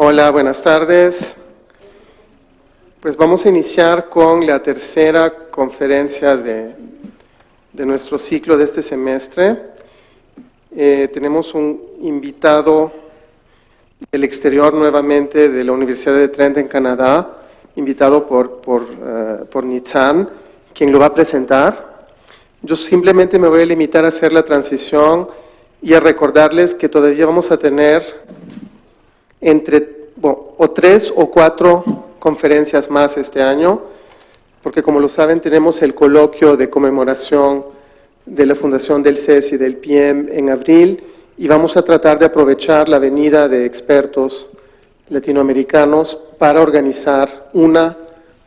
Hola, buenas tardes. Pues vamos a iniciar con la tercera conferencia de nuestro ciclo de este semestre. Tenemos un invitado del exterior nuevamente de la Universidad de Trent en Canadá, invitado por Nitzan, quien lo va a presentar. Yo simplemente me voy a limitar a hacer la transición y a recordarles que todavía vamos a tener o 3 o 4 conferencias más este año, porque como lo saben tenemos el coloquio de conmemoración de la fundación del CES y del PM en abril, y vamos a tratar de aprovechar la venida de expertos latinoamericanos para organizar 1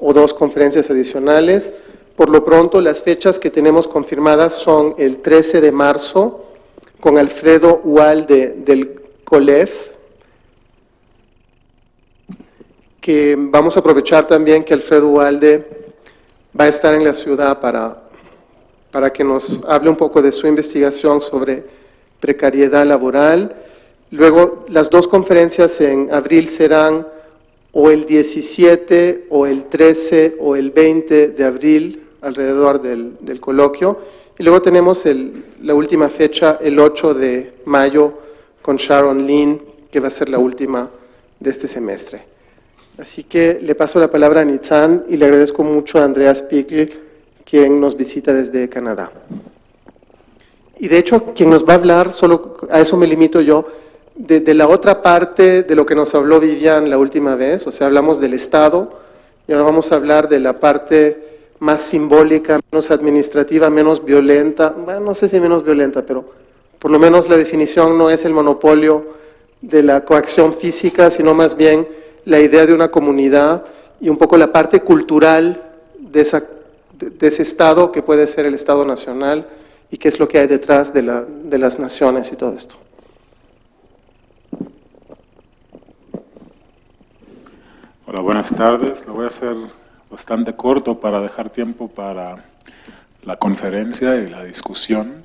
o 2 conferencias adicionales. Por lo pronto, las fechas que tenemos confirmadas son el 13 de marzo con Alfredo Ualde del COLEF, que vamos a aprovechar también que Alfredo Ualde va a estar en la ciudad para que nos hable un poco de su investigación sobre precariedad laboral. Luego, las 2 conferencias en abril serán o el 17 o el 13 o el 20 de abril, alrededor del coloquio. Y luego tenemos la última fecha, el 8 de mayo, con Sharon Lin, que va a ser la última de este semestre. Así que le paso la palabra a Nitzan y le agradezco mucho a Andreas Pickl, quien nos visita desde Canadá. Y de hecho, quien nos va a hablar, solo a eso me limito yo, de la otra parte de lo que nos habló Vivian la última vez, o sea, hablamos del Estado, y ahora vamos a hablar de la parte más simbólica, menos administrativa, menos violenta, bueno, no sé si menos violenta, pero por lo menos la definición no es el monopolio de la coacción física, sino más bien la idea de una comunidad y un poco la parte cultural de ese Estado que puede ser el Estado nacional y qué es lo que hay detrás de las naciones y todo esto. Hola, buenas tardes. Lo voy a hacer bastante corto para dejar tiempo para la conferencia y la discusión,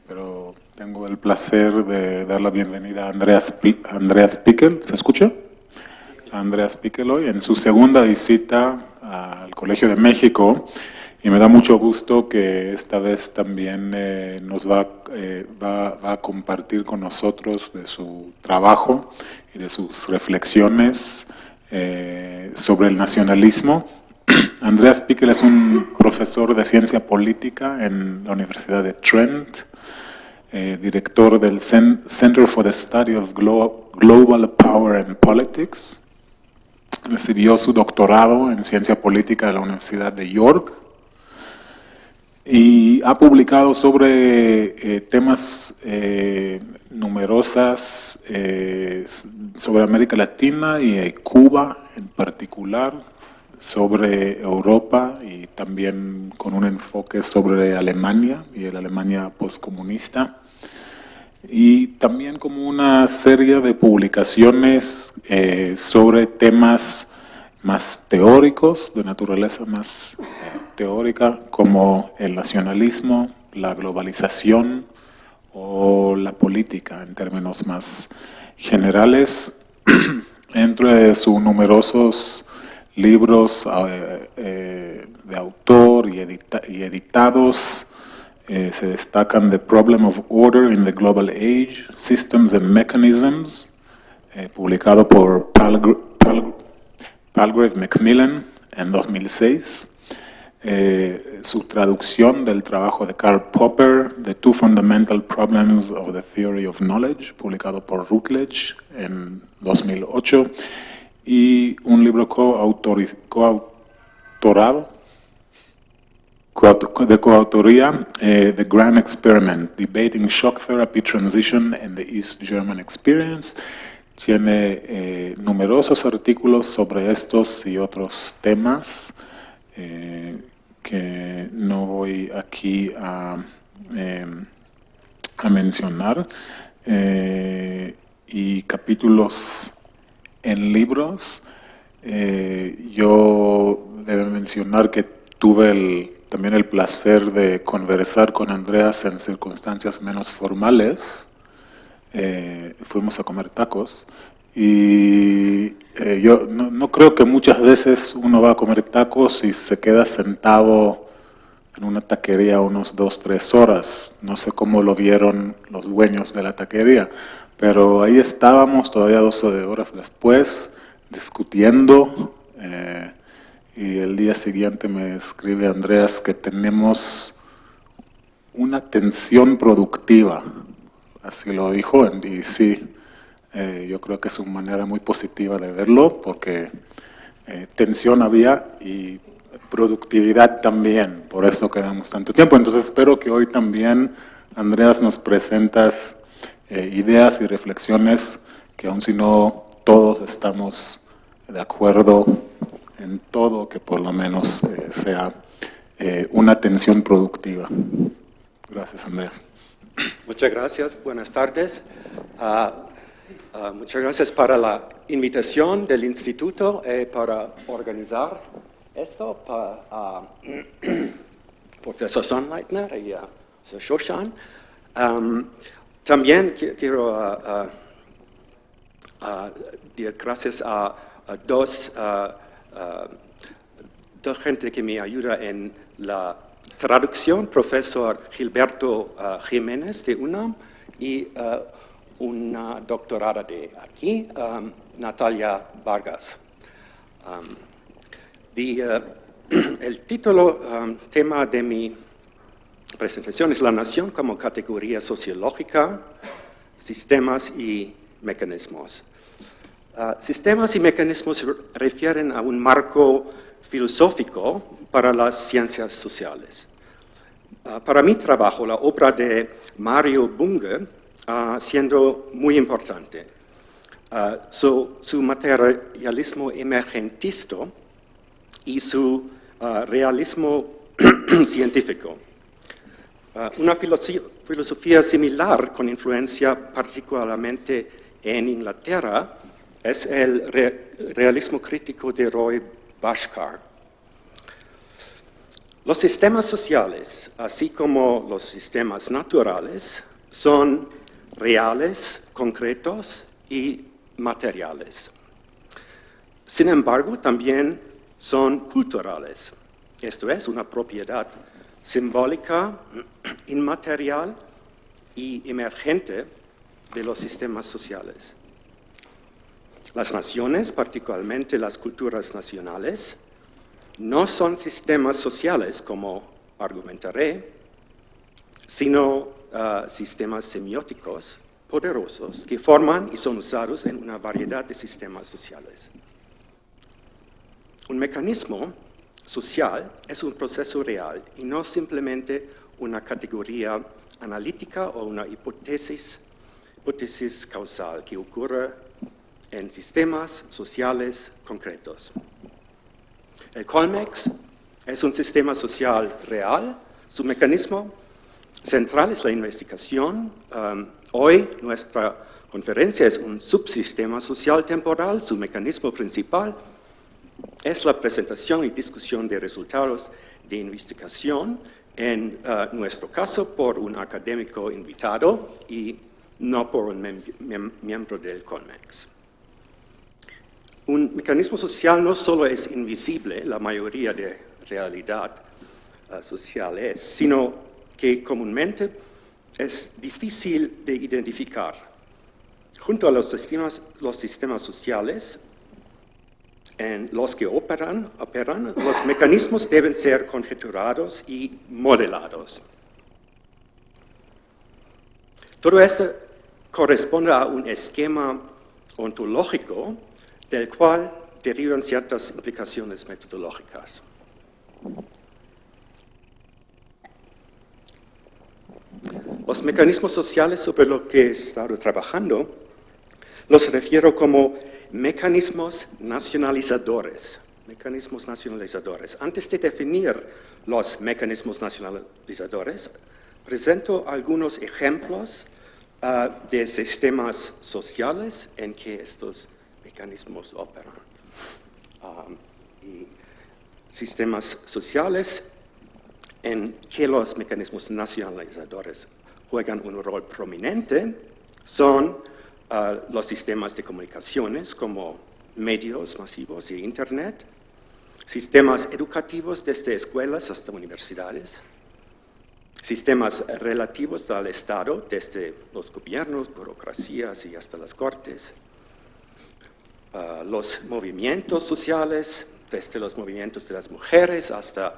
pero tengo el placer de dar la bienvenida a Andreas Pickl. ¿Se escucha? Andreas Pickl hoy en su segunda visita al Colegio de México, y me da mucho gusto que esta vez también nos va a compartir con nosotros de su trabajo y de sus reflexiones sobre el nacionalismo. Andreas Pickl es un profesor de ciencia política en la Universidad de Trent, director del Center for the Study of Global Power and Politics. Recibió su doctorado en ciencia política de la Universidad de York y ha publicado sobre temas numerosas sobre América Latina y Cuba en particular, sobre Europa y también con un enfoque sobre Alemania y la Alemania postcomunista. Y también como una serie de publicaciones sobre temas más teóricos, de naturaleza más teórica, como el nacionalismo, la globalización o la política en términos más generales. Entre sus numerosos libros de autor y editados, se destacan The Problem of Order in the Global Age, Systems and Mechanisms, publicado por Palgrave Macmillan en 2006. Su traducción del trabajo de Karl Popper, The Two Fundamental Problems of the Theory of Knowledge, publicado por Routledge en 2008. Y un libro de coautoría, The Grand Experiment, Debating Shock Therapy Transition and the East German Experience. Tiene numerosos artículos sobre estos y otros temas que no voy aquí a mencionar, y capítulos en libros. Yo debo mencionar que tuve también el placer de conversar con Andreas en circunstancias menos formales. Fuimos a comer tacos Y yo no creo que muchas veces uno va a comer tacos y se queda sentado en una taquería unos 2-3 horas. No sé cómo lo vieron los dueños de la taquería, pero ahí estábamos todavía 12 horas después discutiendo. Y el día siguiente me escribe Andreas que tenemos una tensión productiva, así lo dijo, y sí, yo creo que es una manera muy positiva de verlo, porque tensión había y productividad también, por eso quedamos tanto tiempo. Entonces espero que hoy también, Andreas, nos presentas ideas y reflexiones que aun si no todos estamos de acuerdo en todo, que por lo menos sea una tensión productiva. Gracias, Andrés. Muchas gracias, buenas tardes. Muchas gracias para la invitación del instituto para organizar esto, para profesor Sonnleitner y Sir Shoshan. También quiero dar gracias a dos gente que me ayuda en la traducción, profesor Gilberto Jiménez de UNAM y una doctorada de aquí, Natalia Vargas. El título, tema de mi presentación es La nación como categoría sociológica, sistemas y mecanismos. Sistemas y mecanismos se refieren a un marco filosófico para las ciencias sociales. Para mi trabajo, la obra de Mario Bunge siendo muy importante. Su materialismo emergentista y su realismo científico. Una filosofía similar con influencia particularmente en Inglaterra es el realismo crítico de Roy Bhaskar. Los sistemas sociales, así como los sistemas naturales, son reales, concretos y materiales. Sin embargo, también son culturales, esto es, una propiedad simbólica, inmaterial y emergente de los sistemas sociales. Las naciones, particularmente las culturas nacionales, no son sistemas sociales, como argumentaré, sino sistemas semióticos poderosos que forman y son usados en una variedad de sistemas sociales. Un mecanismo social es un proceso real y no simplemente una categoría analítica o una hipótesis causal que ocurre en sistemas sociales concretos. El Colmex es un sistema social real, su mecanismo central es la investigación. Hoy nuestra conferencia es un subsistema social temporal, su mecanismo principal es la presentación y discusión de resultados de investigación, en nuestro caso por un académico invitado y no por un miembro del Colmex. Un mecanismo social no solo es invisible, la mayoría de realidad social es, sino que comúnmente es difícil de identificar. Junto a los sistemas sociales en los que operan, los mecanismos deben ser conjeturados y modelados. Todo esto corresponde a un esquema ontológico del cual derivan ciertas implicaciones metodológicas. Los mecanismos sociales sobre los que he estado trabajando los refiero como mecanismos nacionalizadores. Antes de definir los mecanismos nacionalizadores, presento algunos ejemplos de sistemas sociales en que estos mecanismos operan. Y sistemas sociales en que los mecanismos nacionalizadores juegan un rol prominente son los sistemas de comunicaciones como medios masivos y Internet, sistemas educativos desde escuelas hasta universidades, sistemas relativos al Estado desde los gobiernos, burocracias y hasta las cortes, los movimientos sociales, desde los movimientos de las mujeres hasta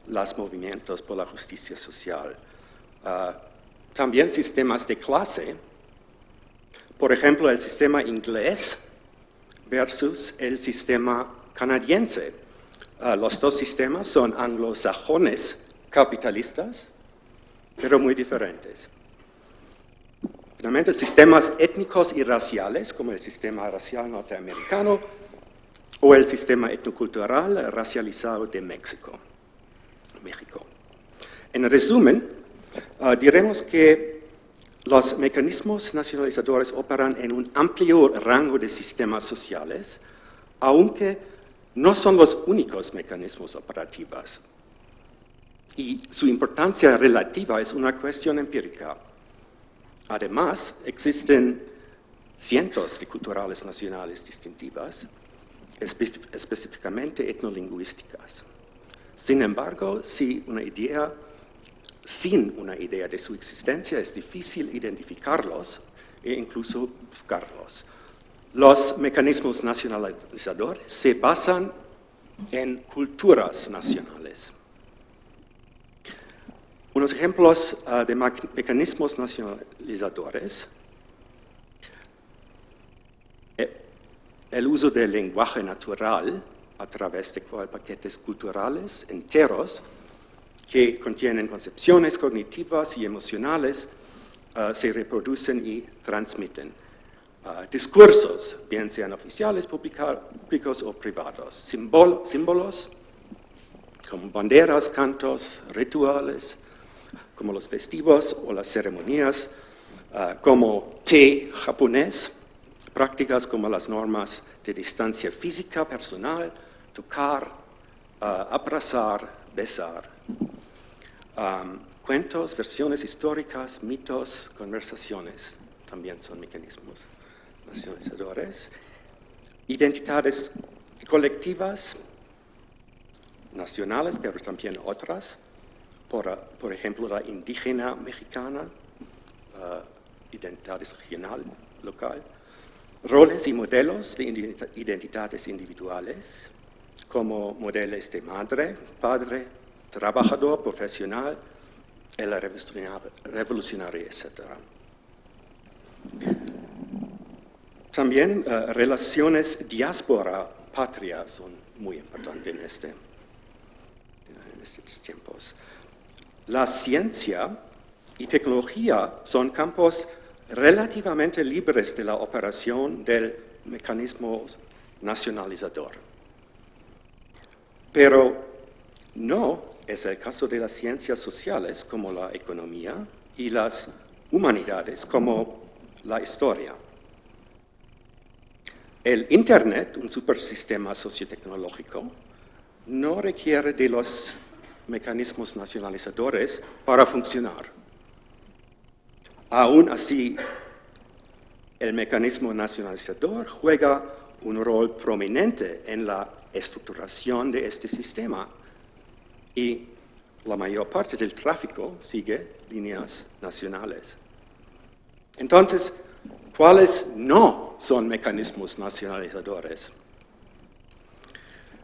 los movimientos por la justicia social. También sistemas de clase, por ejemplo, el sistema inglés versus el sistema canadiense. Los dos sistemas son anglosajones capitalistas, pero muy diferentes. Finalmente, sistemas étnicos y raciales, como el sistema racial norteamericano o el sistema etnocultural racializado de México. En resumen, diremos que los mecanismos nacionalizadores operan en un amplio rango de sistemas sociales, aunque no son los únicos mecanismos operativos. Y su importancia relativa es una cuestión empírica. Además, existen cientos de culturales nacionales distintivas, específicamente etnolingüísticas. Sin embargo, sin una idea de su existencia es difícil identificarlos e incluso buscarlos. Los mecanismos nacionalizadores se basan en culturas nacionales. Unos ejemplos de mecanismos nacionalizadores: el uso del lenguaje natural a través de paquetes culturales enteros que contienen concepciones cognitivas y emocionales, se reproducen y transmiten. Discursos, bien sean oficiales, públicos o privados. Símbolos, como banderas, cantos, rituales, como los festivos o las ceremonias, como té japonés, prácticas como las normas de distancia física personal, tocar, abrazar, besar. Cuentos, versiones históricas, mitos, conversaciones, también son mecanismos nacionalizadores. Identidades colectivas, nacionales, pero también otras, por ejemplo, la indígena mexicana, identidades regional, local. Roles y modelos de identidades individuales, como modelos de madre, padre, trabajador, profesional, el revolucionario, etc. También relaciones diáspora-patria son muy importantes en estos tiempos. La ciencia y tecnología son campos relativamente libres de la operación del mecanismo nacionalizador. Pero no es el caso de las ciencias sociales como la economía y las humanidades como la historia. El Internet, un supersistema sociotecnológico, no requiere de los mecanismos nacionalizadores para funcionar. Aún así, el mecanismo nacionalizador juega un rol prominente en la estructuración de este sistema y la mayor parte del tráfico sigue líneas nacionales. Entonces, ¿cuáles no son mecanismos nacionalizadores?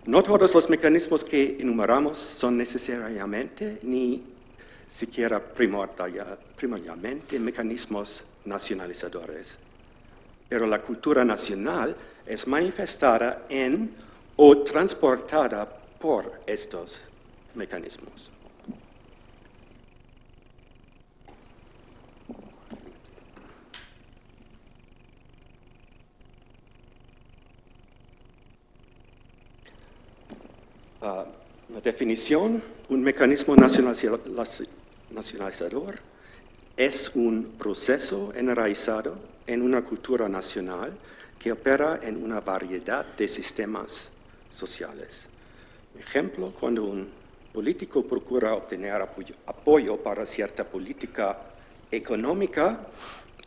No todos los mecanismos que enumeramos son necesariamente ni siquiera primordialmente mecanismos nacionalizadores, pero la cultura nacional es manifestada en o transportada por estos mecanismos. La definición: un mecanismo nacionalizador es un proceso enraizado en una cultura nacional que opera en una variedad de sistemas sociales. Ejemplo, cuando un político procura obtener apoyo para cierta política económica,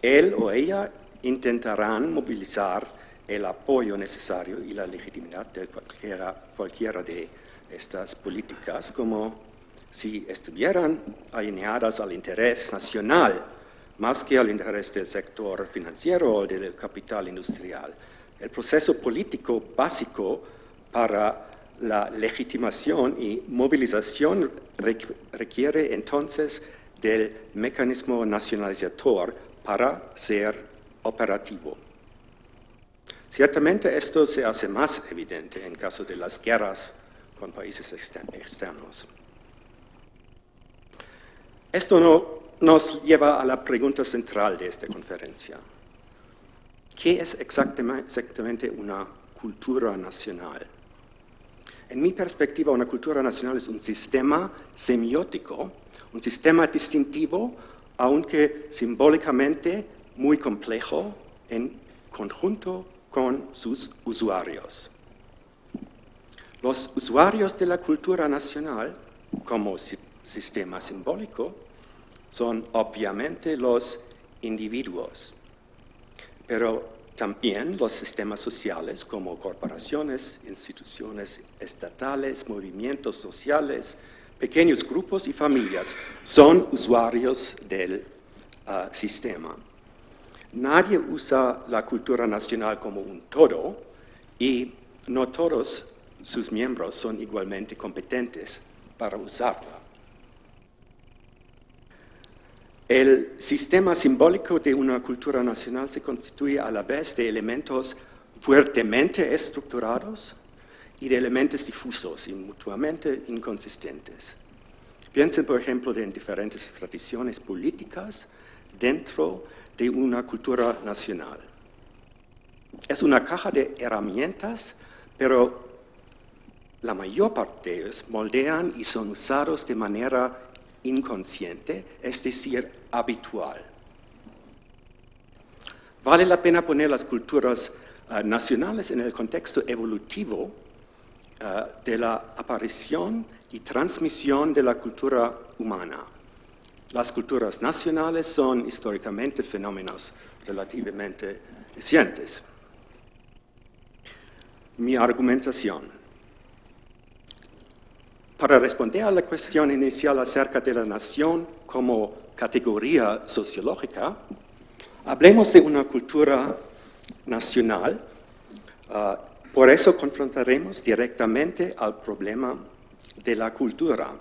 él o ella intentarán movilizar el apoyo necesario y la legitimidad de cualquiera de estas políticas, como si estuvieran alineadas al interés nacional, más que al interés del sector financiero o del capital industrial. El proceso político básico para la legitimación y movilización requiere entonces del mecanismo nacionalizador para ser operativo. Ciertamente esto se hace más evidente en caso de las guerras con países externos. Esto nos lleva a la pregunta central de esta conferencia. ¿Qué es exactamente una cultura nacional? En mi perspectiva, una cultura nacional es un sistema semiótico, un sistema distintivo, aunque simbólicamente muy complejo, en conjunto con sus usuarios. Los usuarios de la cultura nacional, como sistema simbólico, son obviamente los individuos, pero también los sistemas sociales como corporaciones, instituciones estatales, movimientos sociales, pequeños grupos y familias son usuarios del sistema. Nadie usa la cultura nacional como un todo y no todos sus miembros son igualmente competentes para usarla. El sistema simbólico de una cultura nacional se constituye a la vez de elementos fuertemente estructurados y de elementos difusos y mutuamente inconsistentes. Piensen, por ejemplo, en diferentes tradiciones políticas dentro de una cultura nacional. Es una caja de herramientas, pero la mayor parte de ellos moldean y son usados de manera inconsciente, es decir, habitual. Vale la pena poner las culturas nacionales en el contexto evolutivo de la aparición y transmisión de la cultura humana. Las culturas nacionales son históricamente fenómenos relativamente recientes. Mi argumentación. Para responder a la cuestión inicial acerca de la nación como categoría sociológica, hablemos de una cultura nacional. Por eso confrontaremos directamente al problema de la cultura.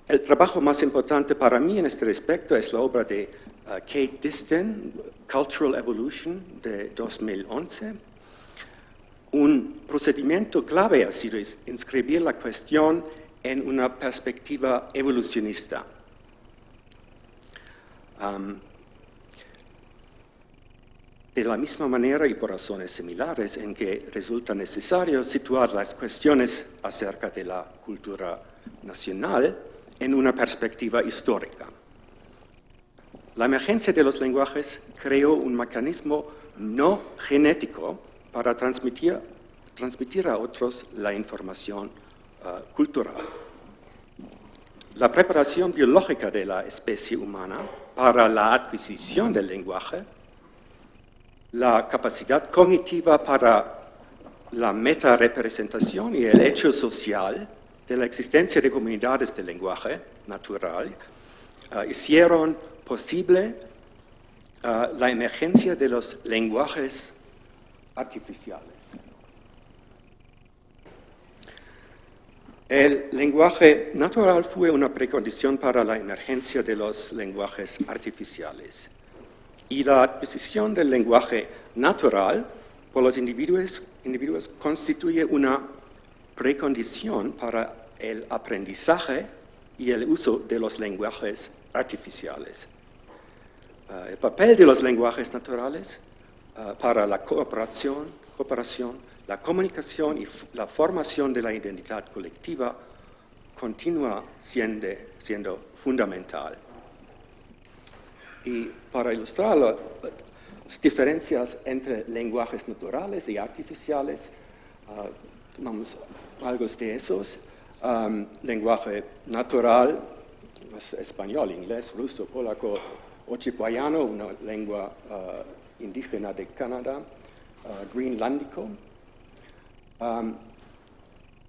El trabajo más importante para mí en este respecto es la obra de Kate Diston, Cultural Evolution, de 2011. Un procedimiento clave ha sido inscribir la cuestión en una perspectiva evolucionista. De la misma manera y por razones similares en que resulta necesario situar las cuestiones acerca de la cultura nacional en una perspectiva histórica. La emergencia de los lenguajes creó un mecanismo no genético para transmitir a otros la información cultural. La preparación biológica de la especie humana para la adquisición del lenguaje, la capacidad cognitiva para la metarepresentación y el hecho social de la existencia de comunidades de lenguaje natural hicieron posible la emergencia de los lenguajes artificiales. El lenguaje natural fue una precondición para la emergencia de los lenguajes artificiales. Y la adquisición del lenguaje natural por los individuos constituye una precondición para el aprendizaje y el uso de los lenguajes artificiales. El papel de los lenguajes naturales para la cooperación, la comunicación y la formación de la identidad colectiva continúa siendo fundamental. Y para ilustrar las diferencias entre lenguajes naturales y artificiales, tomamos algo de esos. Lenguaje natural, español, inglés, ruso, polaco, Ojibwayano, una lengua indígena de Canadá, Greenlándico.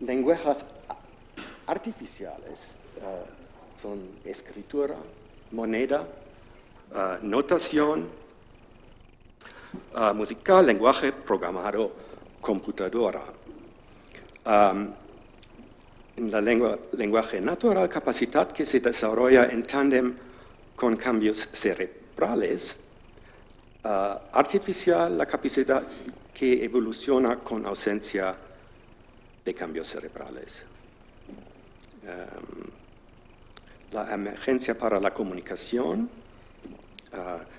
Lenguajes artificiales son escritura, moneda, notación, musical, lenguaje programado, computadora. En la lenguaje natural, capacidad que se desarrolla en tándem con cambios cerebrales. Artificial, la capacidad que evoluciona con ausencia de cambios cerebrales. La emergencia para la comunicación,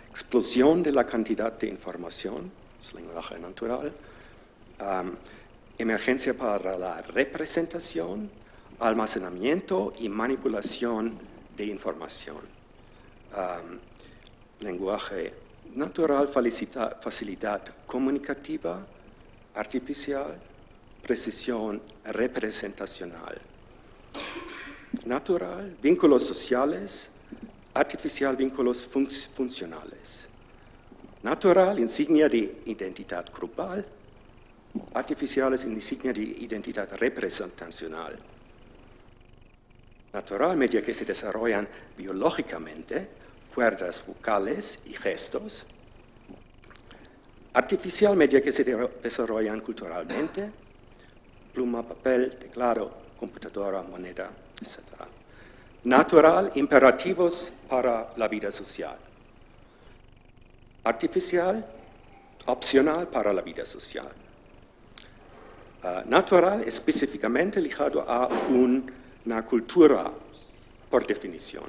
explosión de la cantidad de información, es lenguaje natural, emergencia para la representación, almacenamiento y manipulación de información. Lenguaje natural, facilidad comunicativa, artificial, precisión representacional. Natural, vínculos sociales, artificial, vínculos funcionales. Natural, insignia de identidad grupal, artificial es insignia de identidad representacional. Natural, media que se desarrollan biológicamente, cuerdas vocales y gestos. Artificial, media que se desarrollan culturalmente, pluma, papel, teclado, computadora, moneda, etc. Natural, imperativos para la vida social. Artificial, opcional para la vida social. Natural, específicamente ligado a una cultura, por definición.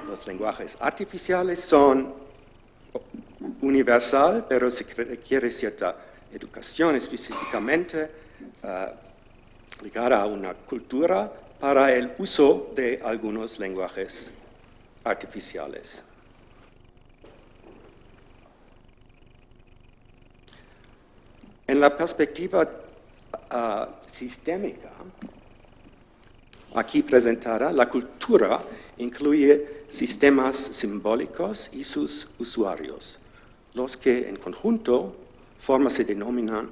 Los lenguajes artificiales son universal, pero se requiere cierta educación específicamente ligada a una cultura para el uso de algunos lenguajes artificiales. En la perspectiva sistémica, aquí presentada, la cultura incluye sistemas simbólicos y sus usuarios, los que en conjunto se denominan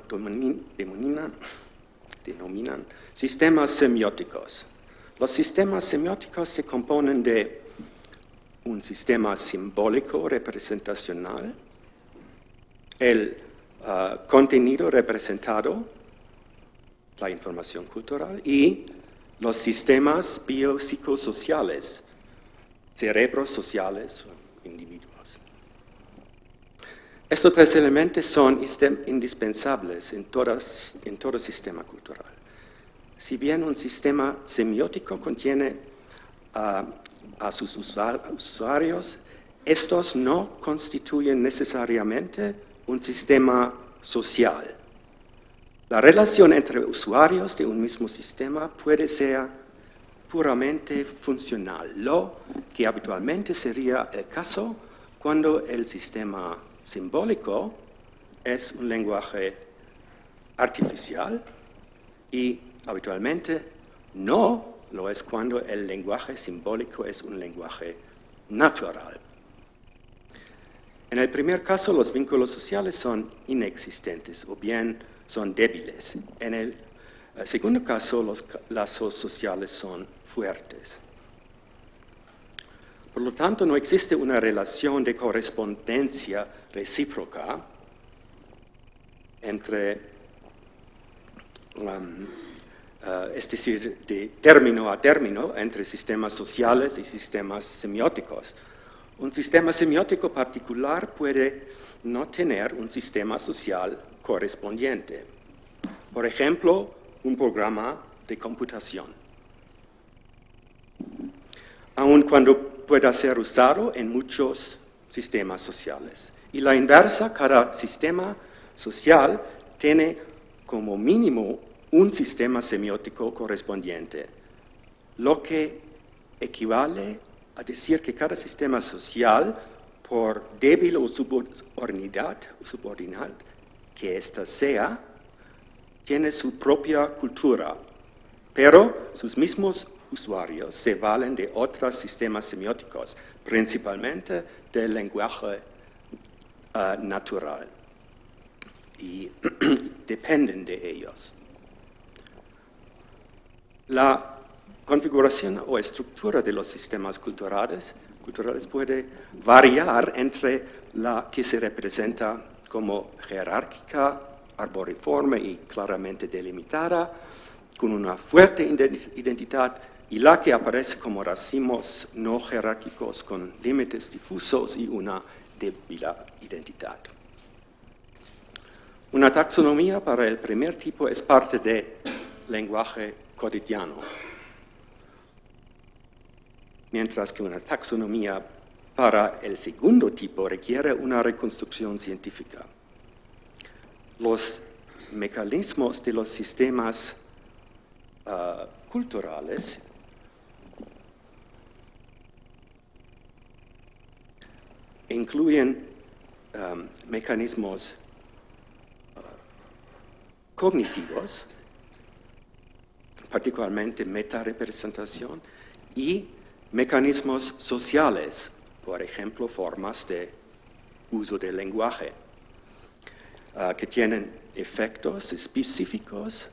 sistemas semióticos. Los sistemas semióticos se componen de un sistema simbólico representacional, el contenido representado, la información cultural, y los sistemas biopsicosociales, cerebros sociales o individuos. Estos tres elementos son indispensables en todo sistema cultural. Si bien un sistema semiótico contiene a sus usuarios, estos no constituyen necesariamente un sistema social. La relación entre usuarios de un mismo sistema puede ser puramente funcional, lo que habitualmente sería el caso cuando el sistema simbólico es un lenguaje artificial y habitualmente no lo es cuando el lenguaje simbólico es un lenguaje natural. En el primer caso, los vínculos sociales son inexistentes o bien son débiles. En el segundo caso, los lazos sociales son fuertes. Por lo tanto, no existe una relación de correspondencia recíproca entre, es decir, de término a término, entre sistemas sociales y sistemas semióticos. Un sistema semiótico particular puede no tener un sistema social correspondiente. Por ejemplo, un programa de computación. Aun cuando pueda ser usado en muchos sistemas sociales. Y la inversa, cada sistema social tiene como mínimo un sistema semiótico correspondiente, lo que equivale a decir que cada sistema social, por débil o subordinada que ésta sea, tiene su propia cultura, pero sus mismos usuarios se valen de otros sistemas semióticos, principalmente del lenguaje natural, y dependen de ellos. La configuración o estructura de los sistemas culturales puede variar entre la que se representa como jerárquica, arboriforme y claramente delimitada, con una fuerte identidad, y la que aparece como racimos no jerárquicos con límites difusos y una débil identidad. Una taxonomía para el primer tipo es parte del lenguaje cotidiano, mientras que una taxonomía para el segundo tipo requiere una reconstrucción científica. Los mecanismos de los sistemas culturales incluyen mecanismos cognitivos, particularmente metarepresentación, y mecanismos sociales, por ejemplo, formas de uso del lenguaje, que tienen efectos específicos,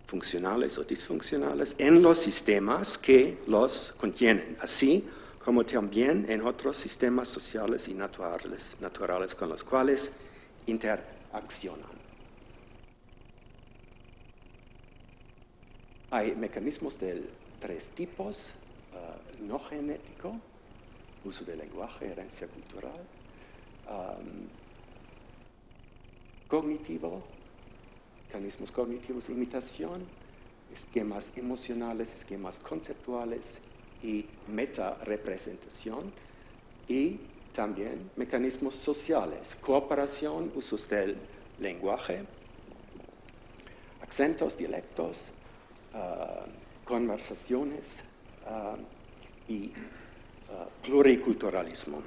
funcionales o disfuncionales, en los sistemas que los contienen, así como también en otros sistemas sociales y naturales con los cuales interaccionan. Hay mecanismos de tres tipos: no genético, uso del lenguaje, herencia cultural; cognitivo, mecanismos cognitivos, imitación; esquemas emocionales, esquemas conceptuales y metarepresentación; y también mecanismos sociales, cooperación, usos del lenguaje, acentos, dialectos, conversaciones y pluriculturalismo.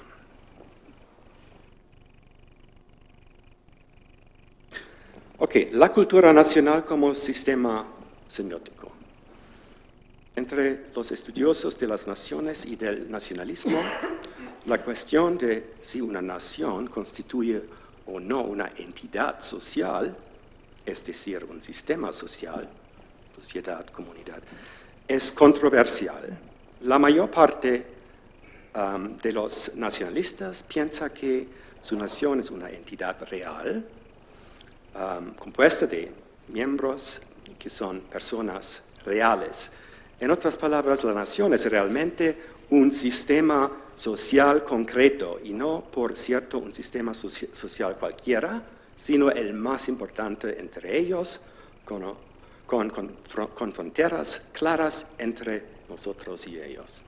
Ok, la cultura nacional como sistema semiótico. Entre los estudiosos de las naciones y del nacionalismo, la cuestión de si una nación constituye o no una entidad social, es decir, un sistema social, sociedad, comunidad, es controversial. La mayor parte de los nacionalistas piensa que su nación es una entidad real, compuesta de miembros que son personas reales. En otras palabras, la nación es realmente un sistema social concreto, y no, por cierto, un sistema social cualquiera, sino el más importante entre ellos, con fronteras claras entre nosotros y ellos.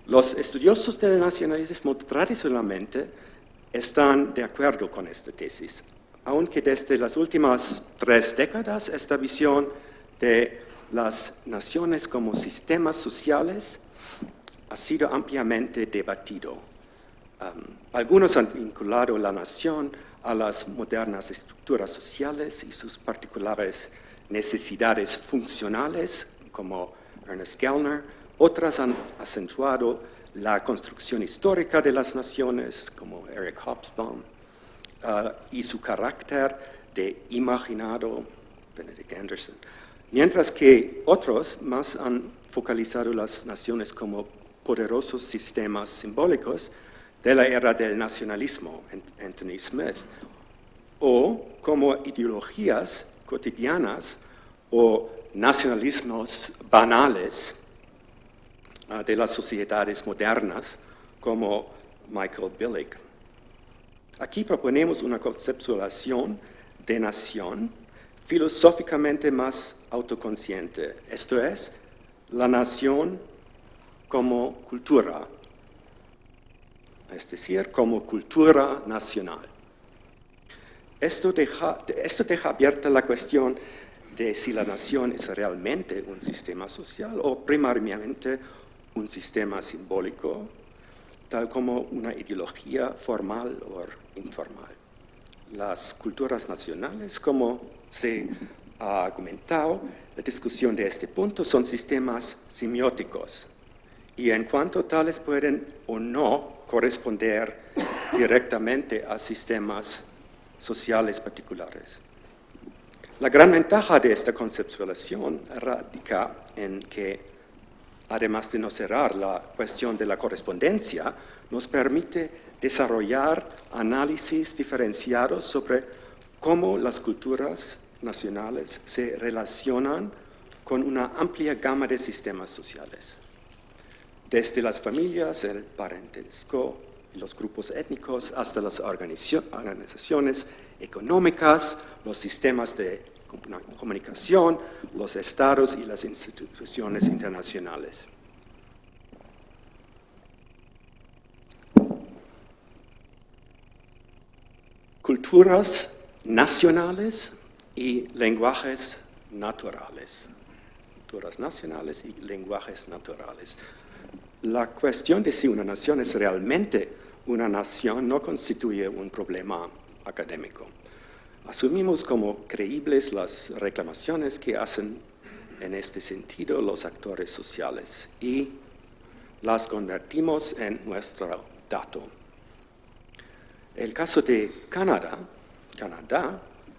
Los estudiosos del nacionalismo tradicionalmente están de acuerdo con esta tesis, aunque desde las últimas 3 décadas esta visión de las naciones como sistemas sociales ha sido ampliamente debatido. Algunos han vinculado la nación a las modernas estructuras sociales y sus particulares necesidades funcionales, como Ernest Gellner. Otras han acentuado la construcción histórica de las naciones, como Eric Hobsbawm, y su carácter de imaginado, Benedict Anderson. Mientras que otros más han focalizado las naciones como poderosos sistemas simbólicos de la era del nacionalismo, Anthony Smith, o como ideologías cotidianas o nacionalismos banales de las sociedades modernas, como Michael Billig. Aquí proponemos una conceptualización de nación filosóficamente más autoconsciente, esto es, la nación como cultura, es decir, como cultura nacional. Esto deja abierta la cuestión de si la nación es realmente un sistema social o primariamente un sistema simbólico, tal como una ideología formal o informal. Las culturas nacionales, como se ha argumentado, la discusión de este punto son sistemas semióticos y en cuanto tales pueden o no corresponder directamente a sistemas sociales particulares. La gran ventaja de esta conceptualización radica en que, además de no cerrar la cuestión de la correspondencia, nos permite desarrollar análisis diferenciados sobre cómo las culturas nacionales se relacionan con una amplia gama de sistemas sociales. Desde las familias, el parentesco, los grupos étnicos, hasta las organizaciones económicas, los sistemas de comunicación, los estados y las instituciones internacionales. Culturas nacionales y lenguajes naturales. Culturas nacionales y lenguajes naturales. La cuestión de si una nación es realmente una nación no constituye un problema académico. Asumimos como creíbles las reclamaciones que hacen en este sentido los actores sociales y las convertimos en nuestro dato. El caso de Canadá,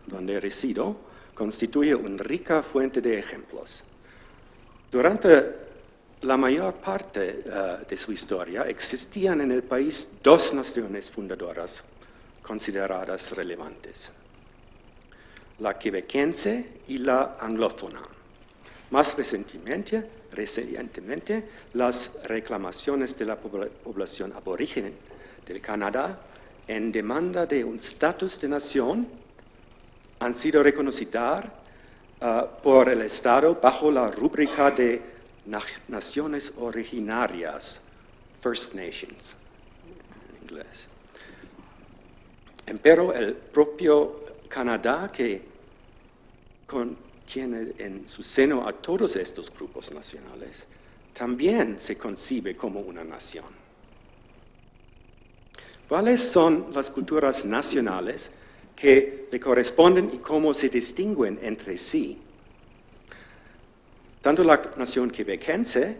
donde resido, constituye una rica fuente de ejemplos. Durante la mayor parte de su historia existían en el país dos naciones fundadoras consideradas relevantes: la quebequense y la anglófona. Más recientemente, las reclamaciones de la población aborigen del Canadá en demanda de un estatus de nación han sido reconocidas por el Estado bajo la rúbrica de naciones originarias, First Nations, en inglés. Pero el propio Canadá, que contiene en su seno a todos estos grupos nacionales, también se concibe como una nación. ¿Cuáles son las culturas nacionales que le corresponden y cómo se distinguen entre sí? Tanto la nación quebequense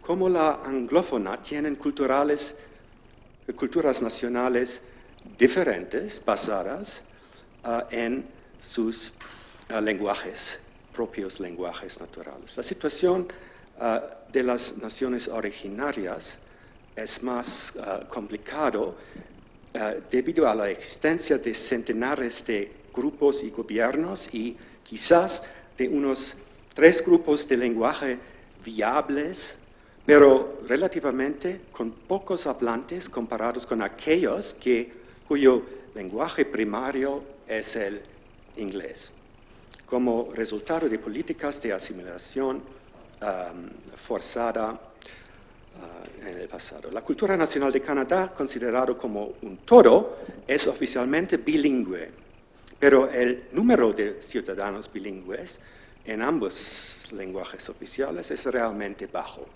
como la anglófona tienen culturas nacionales diferentes basadas en sus propios lenguajes naturales. La situación de las naciones originarias es más complicado debido a la existencia de centenares de grupos y gobiernos y quizás de unos 3 grupos de lenguaje viables, pero relativamente con pocos hablantes comparados con aquellos cuyo lenguaje primario es el inglés. Como resultado de políticas de asimilación forzada en el pasado. La cultura nacional de Canadá, considerado como un todo, es oficialmente bilingüe, pero el número de ciudadanos bilingües en ambos lenguajes oficiales es realmente bajo.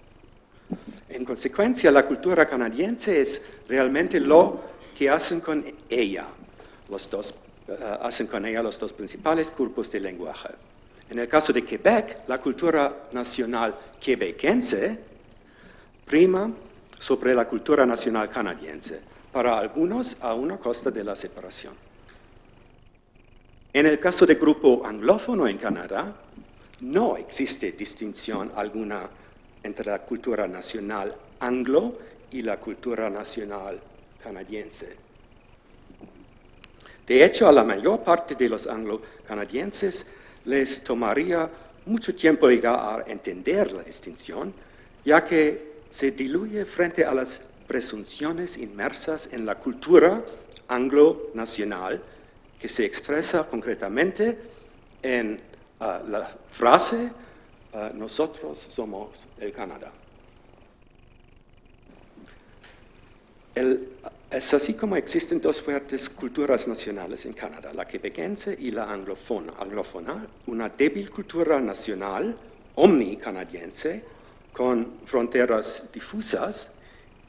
En consecuencia, la cultura canadiense es realmente lo que hacen con ella los dos principales grupos de lenguaje. En el caso de Quebec, la cultura nacional quebequense prima sobre la cultura nacional canadiense, para algunos a una costa de la separación. En el caso del grupo anglófono en Canadá, no existe distinción alguna entre la cultura nacional anglo y la cultura nacional canadiense. De hecho, a la mayor parte de los anglo-canadienses les tomaría mucho tiempo llegar a entender la distinción, ya que se diluye frente a las presunciones inmersas en la cultura anglo-nacional, que se expresa concretamente en la frase nosotros somos el Canadá. Es así como existen dos fuertes culturas nacionales en Canadá, la quebequense y la anglófona, una débil cultura nacional omni-canadiense con fronteras difusas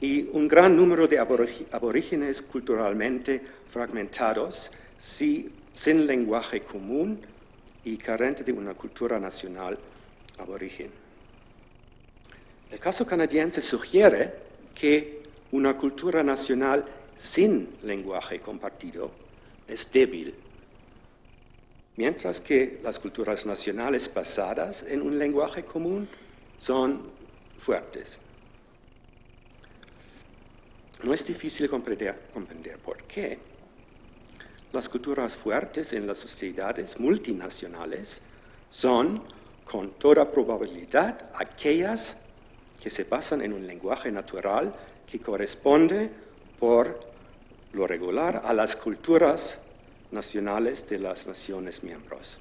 y un gran número de aborígenes culturalmente fragmentados sin lenguaje común y carente de una cultura nacional aborigen. El caso canadiense sugiere que una cultura nacional sin lenguaje compartido es débil, mientras que las culturas nacionales basadas en un lenguaje común son fuertes. No es difícil comprender por qué. Las culturas fuertes en las sociedades multinacionales son, con toda probabilidad, aquellas que se basan en un lenguaje natural que corresponde, por lo regular, a las culturas nacionales de las naciones miembros.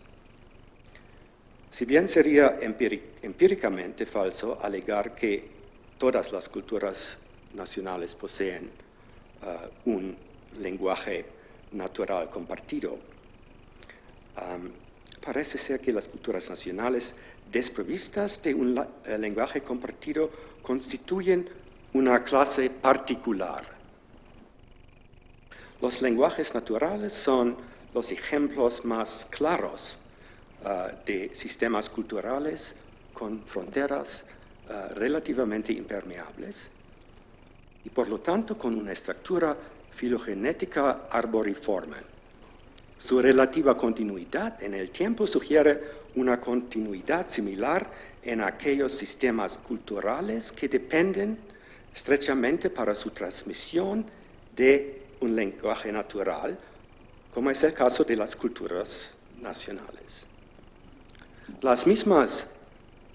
Si bien sería empíricamente falso alegar que todas las culturas nacionales poseen un lenguaje natural compartido, parece ser que las culturas nacionales desprovistas de un lenguaje compartido constituyen una clase particular. Los lenguajes naturales son los ejemplos más claros de sistemas culturales con fronteras relativamente impermeables y por lo tanto con una estructura filogenética arboriforme. Su relativa continuidad en el tiempo sugiere una continuidad similar en aquellos sistemas culturales que dependen estrechamente para su transmisión de un lenguaje natural, como es el caso de las culturas nacionales. Las mismas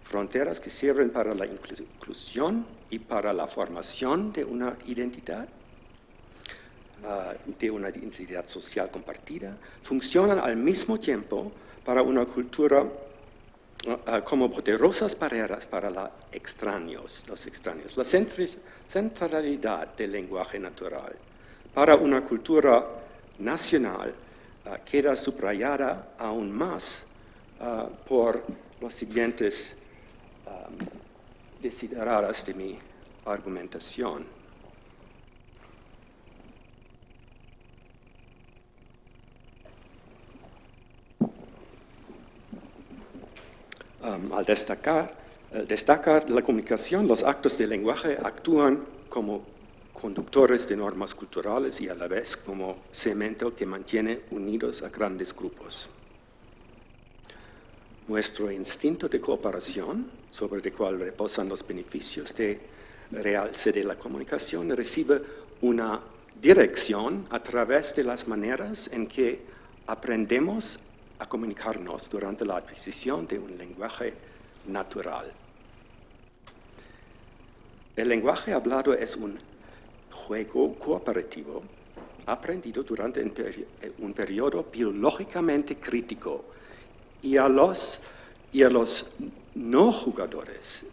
fronteras que sirven para la inclusión y para la formación de una identidad social compartida, funcionan al mismo tiempo para una cultura como poderosas barreras para los extraños. La centralidad del lenguaje natural para una cultura nacional queda subrayada aún más por los siguientes desideradas de mi argumentación. Al destacar la comunicación, los actos de lenguaje actúan como conductores de normas culturales y a la vez como cemento que mantiene unidos a grandes grupos. Nuestro instinto de cooperación, sobre el cual reposan los beneficios de realce de la comunicación, recibe una dirección a través de las maneras en que aprendemos a comunicarnos durante la adquisición de un lenguaje natural. El lenguaje hablado es un juego cooperativo aprendido durante un periodo biológicamente crítico y a los no jugadores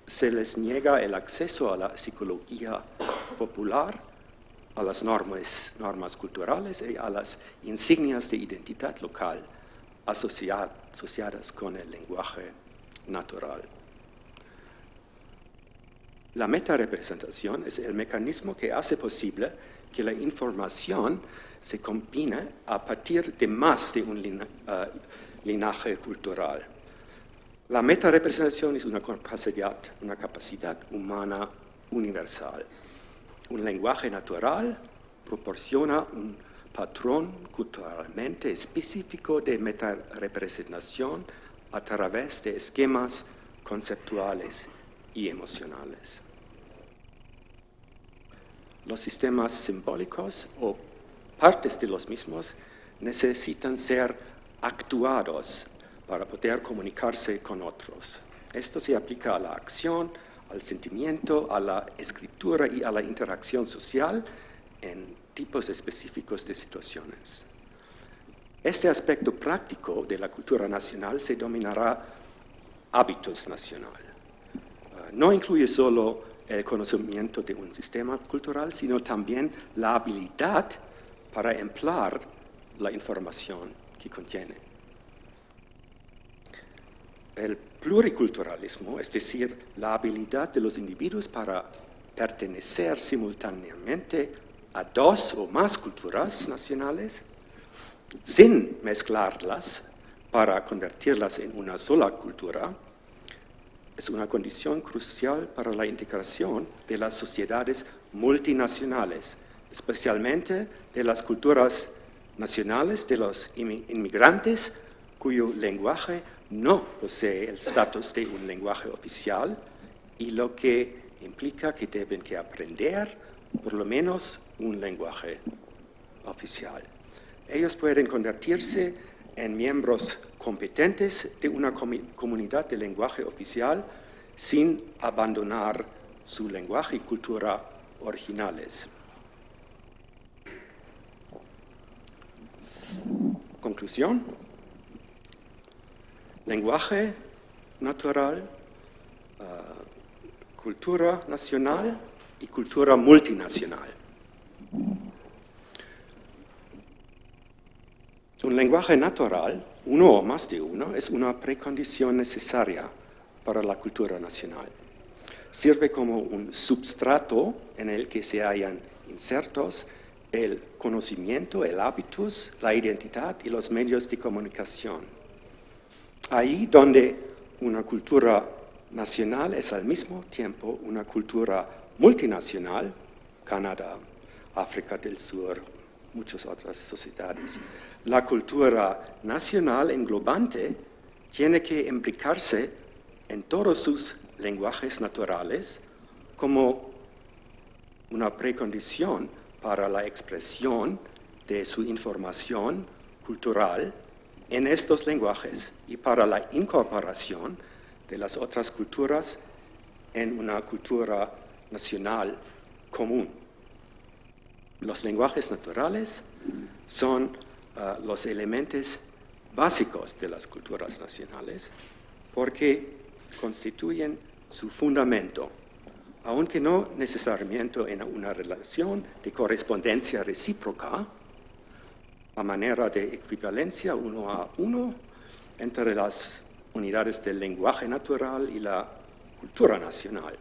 se les niega el acceso a la psicología popular, a las normas culturales y a las insignias de identidad local asociadas con el lenguaje natural. La metarepresentación es el mecanismo que hace posible que la información se combine a partir de más de un linaje cultural. La metarepresentación es una capacidad humana universal. Un lenguaje natural proporciona un patrón culturalmente específico de metarepresentación a través de esquemas conceptuales y emocionales. Los sistemas simbólicos o partes de los mismos necesitan ser actuados para poder comunicarse con otros. Esto se aplica a la acción, al sentimiento, a la escritura y a la interacción social en tipos específicos de situaciones. Este aspecto práctico de la cultura nacional se denominará hábitos nacional. No incluye solo el conocimiento de un sistema cultural, sino también la habilidad para emplear la información que contiene. El pluriculturalismo, es decir, la habilidad de los individuos para pertenecer simultáneamente a dos o más culturas nacionales, sin mezclarlas, para convertirlas en una sola cultura, es una condición crucial para la integración de las sociedades multinacionales, especialmente de las culturas nacionales de los inmigrantes cuyo lenguaje no posee el estatus de un lenguaje oficial y lo que implica que deben que aprender por lo menos un lenguaje oficial. Ellos pueden convertirse en miembros competentes de una comunidad de lenguaje oficial sin abandonar su lenguaje y cultura originales. Conclusión. Lenguaje natural, cultura nacional y cultura multinacional. Un lenguaje natural, uno o más de uno, es una precondición necesaria para la cultura nacional. Sirve como un substrato en el que se hallan insertos el conocimiento, el hábitus, la identidad y los medios de comunicación. Ahí donde una cultura nacional es al mismo tiempo una cultura multinacional, Canadá, África del Sur, muchas otras sociedades. La cultura nacional englobante tiene que imbricarse en todos sus lenguajes naturales como una precondición para la expresión de su información cultural en estos lenguajes y para la incorporación de las otras culturas en una cultura nacional común. Los lenguajes naturales son los elementos básicos de las culturas nacionales porque constituyen su fundamento, aunque no necesariamente en una relación de correspondencia recíproca, a manera de equivalencia 1 a 1 entre las unidades del lenguaje natural y la cultura nacional.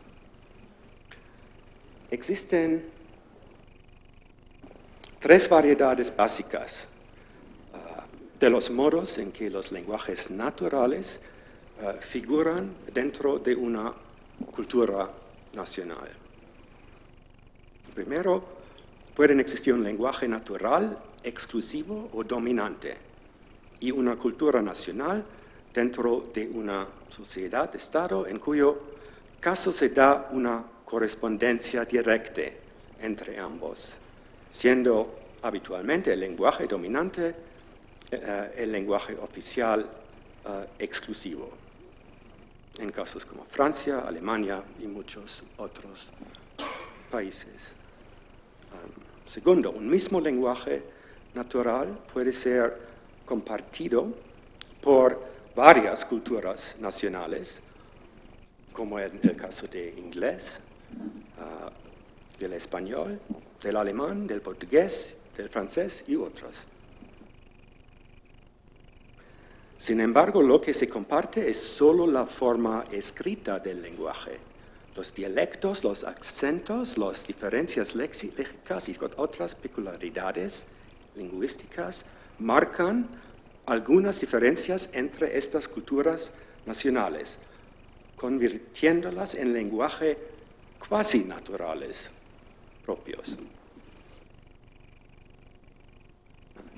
Existen 3 variedades básicas de los modos en que los lenguajes naturales figuran dentro de una cultura nacional. Primero, pueden existir un lenguaje natural exclusivo o dominante y una cultura nacional dentro de una sociedad, estado, en cuyo caso se da una correspondencia directa entre ambos, siendo habitualmente el lenguaje dominante el lenguaje oficial exclusivo, en casos como Francia, Alemania y muchos otros países. Segundo, un mismo lenguaje natural puede ser compartido por varias culturas nacionales, como en el caso del inglés, del español, del alemán, del portugués, del francés y otras. Sin embargo, lo que se comparte es solo la forma escrita del lenguaje. Los dialectos, los acentos, las diferencias léxicas y otras peculiaridades lingüísticas marcan algunas diferencias entre estas culturas nacionales, convirtiéndolas en lenguaje cuasi naturales propios.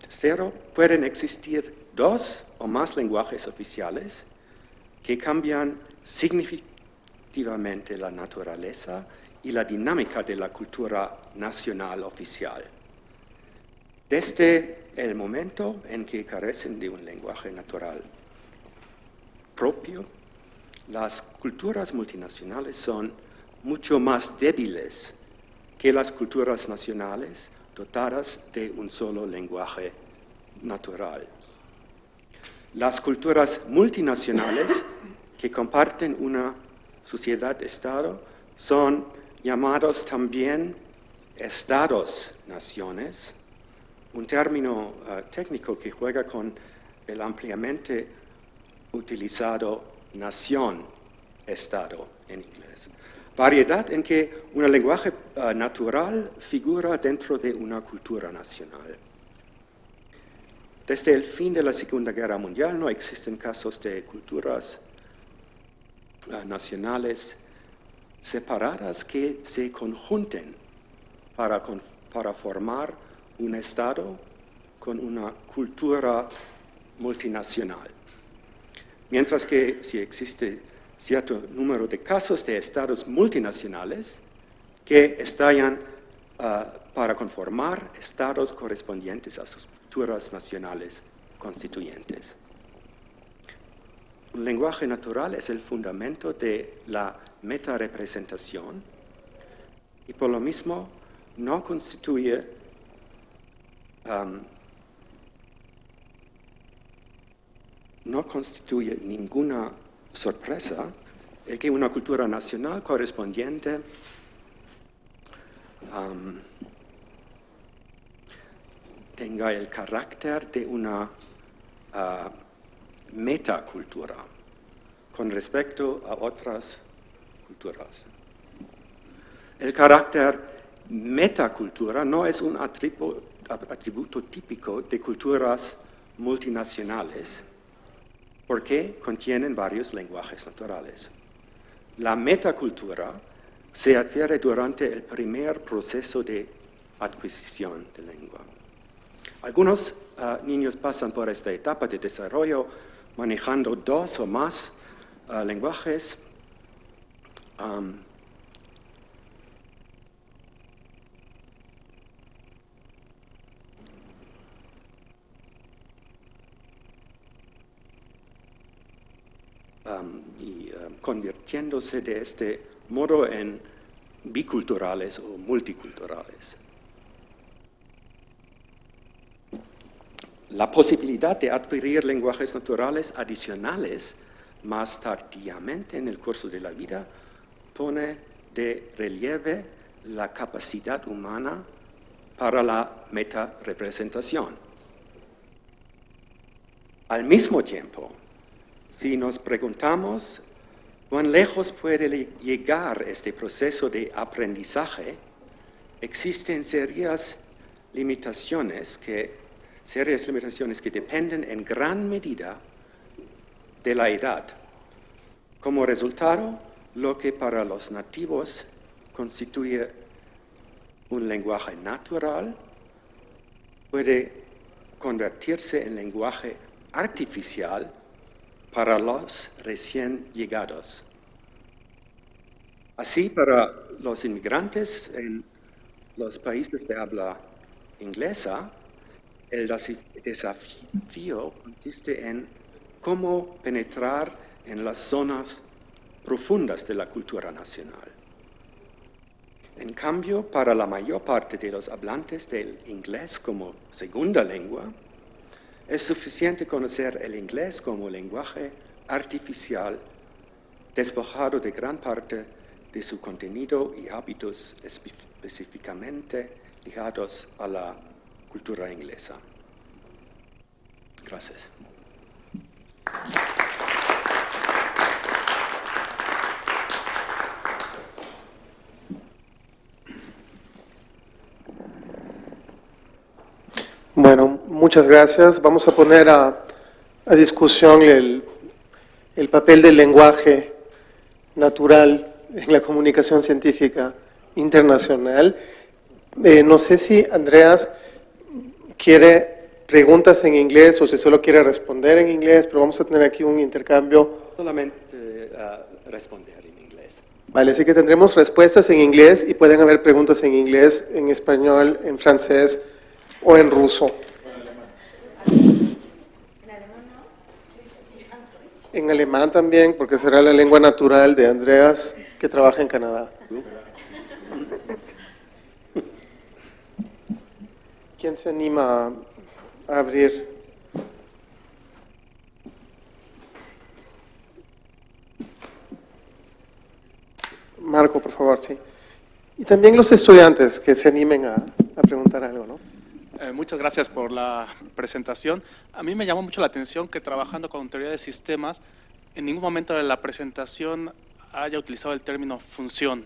Tercero, pueden existir 2 o más lenguajes oficiales que cambian significativamente la naturaleza y la dinámica de la cultura nacional oficial. Desde el momento en que carecen de un lenguaje natural propio, las culturas multinacionales son mucho más débiles que las culturas nacionales dotadas de un solo lenguaje natural. Las culturas multinacionales que comparten una sociedad-estado son llamados también estados-naciones, un término técnico que juega con el ampliamente utilizado nación-estado en inglés. Variedad en que un lenguaje natural figura dentro de una cultura nacional. Desde el fin de la Segunda Guerra Mundial no existen casos de culturas nacionales separadas que se conjunten para formar un Estado con una cultura multinacional. Mientras que si existe cierto número de casos de estados multinacionales que estallan para conformar estados correspondientes a sus culturas nacionales constituyentes. Un lenguaje natural es el fundamento de la metarepresentación y por lo mismo no constituye ninguna sorpresa el que una cultura nacional correspondiente tenga el carácter de una metacultura con respecto a otras culturas. El carácter metacultura no es un atributo típico de culturas multinacionales porque contienen varios lenguajes naturales. La metacultura se adquiere durante el primer proceso de adquisición de lengua. Algunos niños pasan por esta etapa de desarrollo manejando 2 o más lenguajes. Convirtiéndose de este modo en biculturales o multiculturales. La posibilidad de adquirir lenguajes naturales adicionales más tardíamente en el curso de la vida pone de relieve la capacidad humana para la metarepresentación. Al mismo tiempo, si nos preguntamos cuán lejos puede llegar este proceso de aprendizaje, existen serias limitaciones que dependen en gran medida de la edad. Como resultado, lo que para los nativos constituye un lenguaje natural puede convertirse en lenguaje artificial para los recién llegados. Así, para los inmigrantes en los países de habla inglesa, el desafío consiste en cómo penetrar en las zonas profundas de la cultura nacional. En cambio, para la mayor parte de los hablantes del inglés como segunda lengua, es suficiente conocer el inglés como lenguaje artificial, despojado de gran parte de su contenido y hábitos específicamente ligados a la cultura inglesa. Gracias. Bueno, muchas gracias. Vamos a poner a discusión el papel del lenguaje natural en la comunicación científica internacional. No sé si Andreas quiere preguntas en inglés o si solo quiere responder en inglés, pero vamos a tener aquí un intercambio. Solamente responder en inglés. Vale, así que tendremos respuestas en inglés y pueden haber preguntas en inglés, en español, en francés o en ruso. En alemán también, porque será la lengua natural de Andreas, que trabaja en Canadá. ¿Quién se anima a abrir? Marco, por favor, sí. Y también los estudiantes que se animen a preguntar algo, ¿no? Muchas gracias por la presentación. A mí me llamó mucho la atención que trabajando con teoría de sistemas, en ningún momento de la presentación haya utilizado el término función.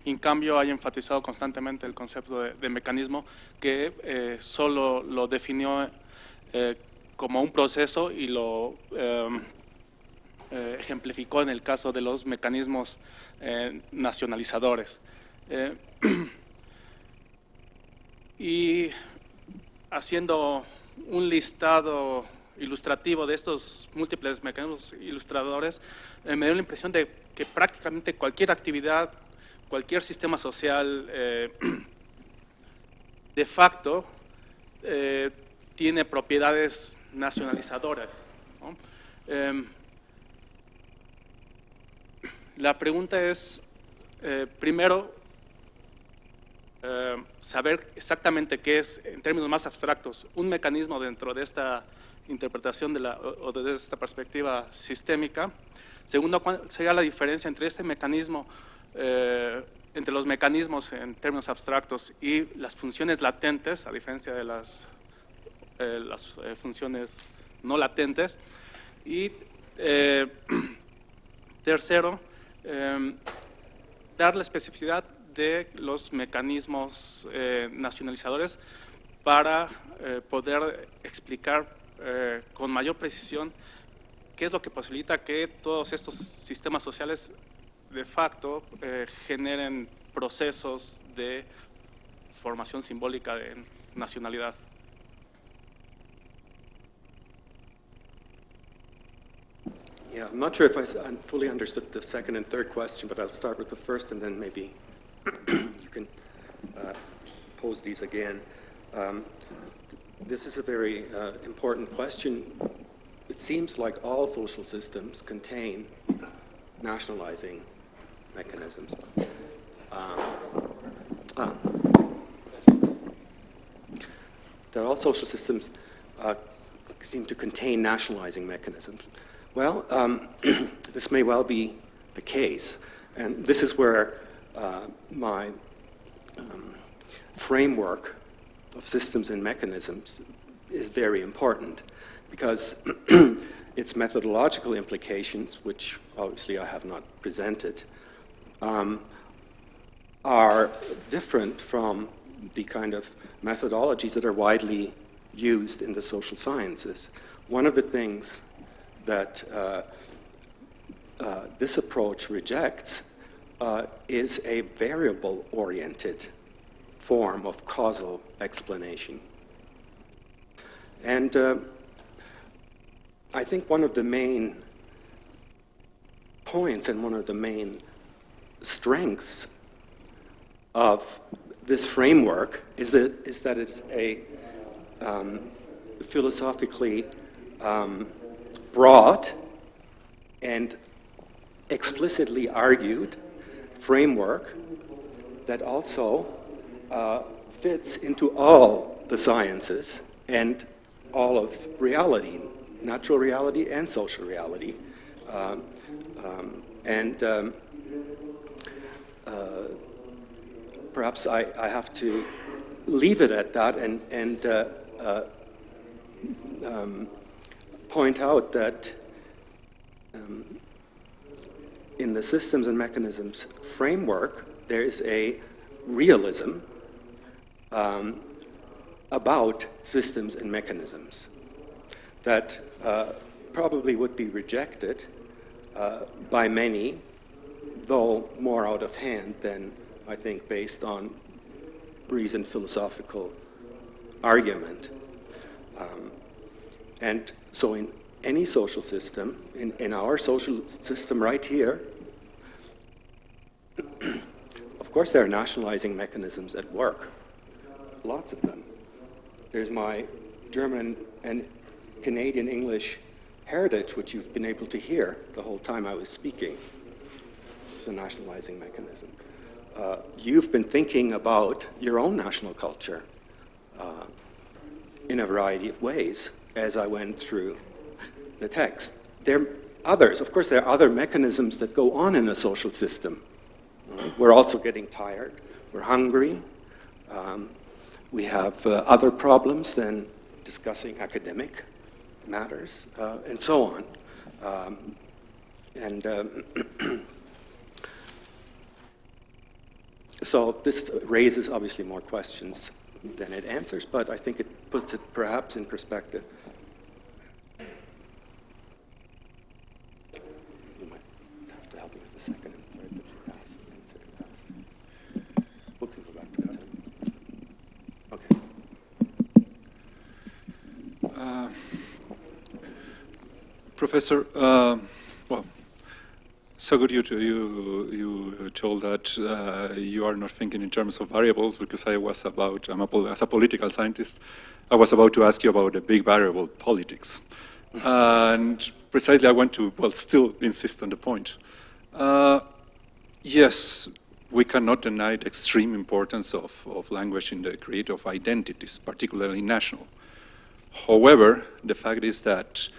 En cambio, haya enfatizado constantemente el concepto de mecanismo que solo lo definió como un proceso y lo ejemplificó en el caso de los mecanismos nacionalizadores. Y haciendo un listado ilustrativo de estos múltiples mecanismos ilustradores, me dio la impresión de que prácticamente cualquier actividad, cualquier sistema social de facto tiene propiedades nacionalizadoras, ¿no? La pregunta es, primero, saber exactamente qué es, en términos más abstractos, un mecanismo dentro de esta interpretación o de esta perspectiva sistémica. Segundo, ¿cuál sería la diferencia entre este mecanismo, entre los mecanismos en términos abstractos y las funciones latentes, a diferencia de las funciones no latentes? Y tercero, dar la especificidad de los mecanismos nacionalizadores para poder explicar con mayor precisión qué es lo que posibilita que todos estos sistemas sociales de facto generen procesos de formación simbólica de nacionalidad. Yeah, I'm not sure if I fully understood the second and third question, but I'll start with the first and then maybe you can pose these again. This is a very important question. It seems like all social systems contain nationalizing mechanisms. That all social systems seem to contain nationalizing mechanisms. Well, this may well be the case, and this is where my framework of systems and mechanisms is very important, because its methodological implications, which obviously I have not presented, are different from the kind of methodologies that are widely used in the social sciences. One of the things that this approach rejects is a variable-oriented form of causal explanation. And I think one of the main points and one of the main strengths of this framework is that it's a philosophically broad and explicitly argued framework that also fits into all the sciences and all of reality, natural reality and social reality. Perhaps I have to leave it at that and point out that in the systems and mechanisms framework, there is a realism about systems and mechanisms that probably would be rejected by many, though more out of hand than, I think, based on reasoned philosophical argument. And so in any social system, in our social system right here, of course there are nationalizing mechanisms at work, lots of them. There's my German and Canadian English heritage, which you've been able to hear the whole time I was speaking. It's a nationalizing mechanism. You've been thinking about your own national culture in a variety of ways as I went through the text. There are others. Of course, there are other mechanisms that go on in a social system. We're also getting tired. We're hungry. We have other problems than discussing academic matters, and so on. So this raises obviously more questions than it answers, but I think it puts it perhaps in perspective. Professor. Well, so good you told that you are not thinking in terms of variables, because as a political scientist, I was about to ask you about the big variable, politics. And precisely I want to, well, still insist on the point. Yes, we cannot deny the extreme importance of language in the creation of identities, particularly national. However, the fact is that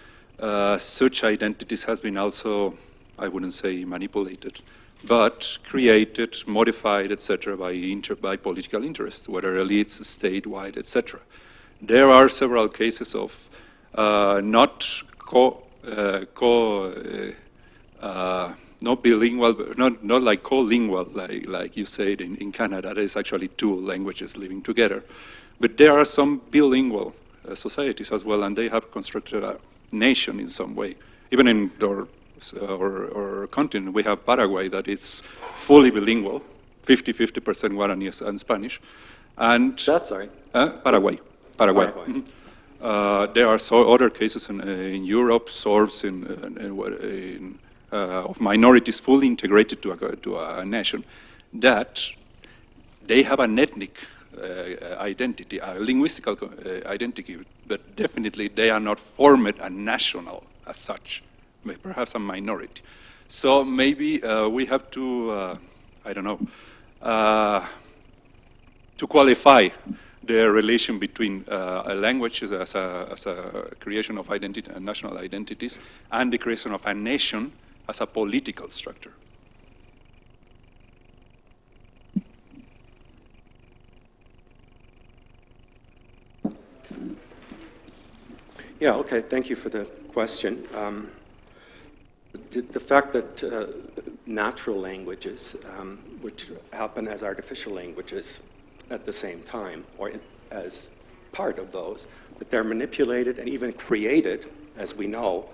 such identities has been also, I wouldn't say manipulated, but created, modified, etc., by political interests, whether elites, statewide, etc. There are several cases of not bilingual, not like co-lingual, like you said in Canada. There is actually two languages living together, but there are some bilingual societies as well, and they have constructed a nation in some way. Even in our continent, we have Paraguay that is fully bilingual, 50% Guarani and Spanish. And That's sorry. Paraguay. Paraguay. There are other cases in Europe, Sorbs of minorities fully integrated to a nation, that they have an ethnic identity, a linguistic identity, but definitely they are not formed a national as such, perhaps a minority. So maybe we have to, I don't know, to qualify the relation between languages as a creation of identity and national identities, and the creation of a nation as a political structure. Yeah, okay, thank you for the question. The fact that natural languages would happen as artificial languages at the same time, or as part of those, that they're manipulated and even created, as we know,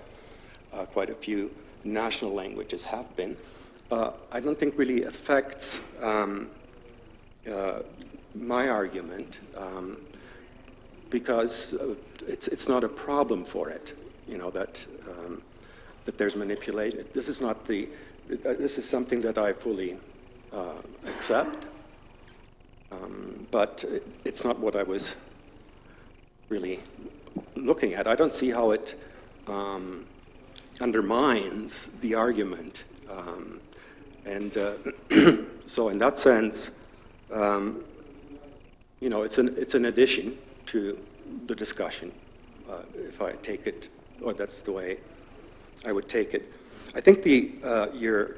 quite a few national languages have been, I don't think really affects my argument, because it's not a problem for it, you know, that there's manipulation. This is not this is something that I fully accept, but it's not what I was really looking at. I don't see how it undermines the argument, and so in that sense, you know, it's an addition to the discussion, if I take it, or that's the way I would take it. I think your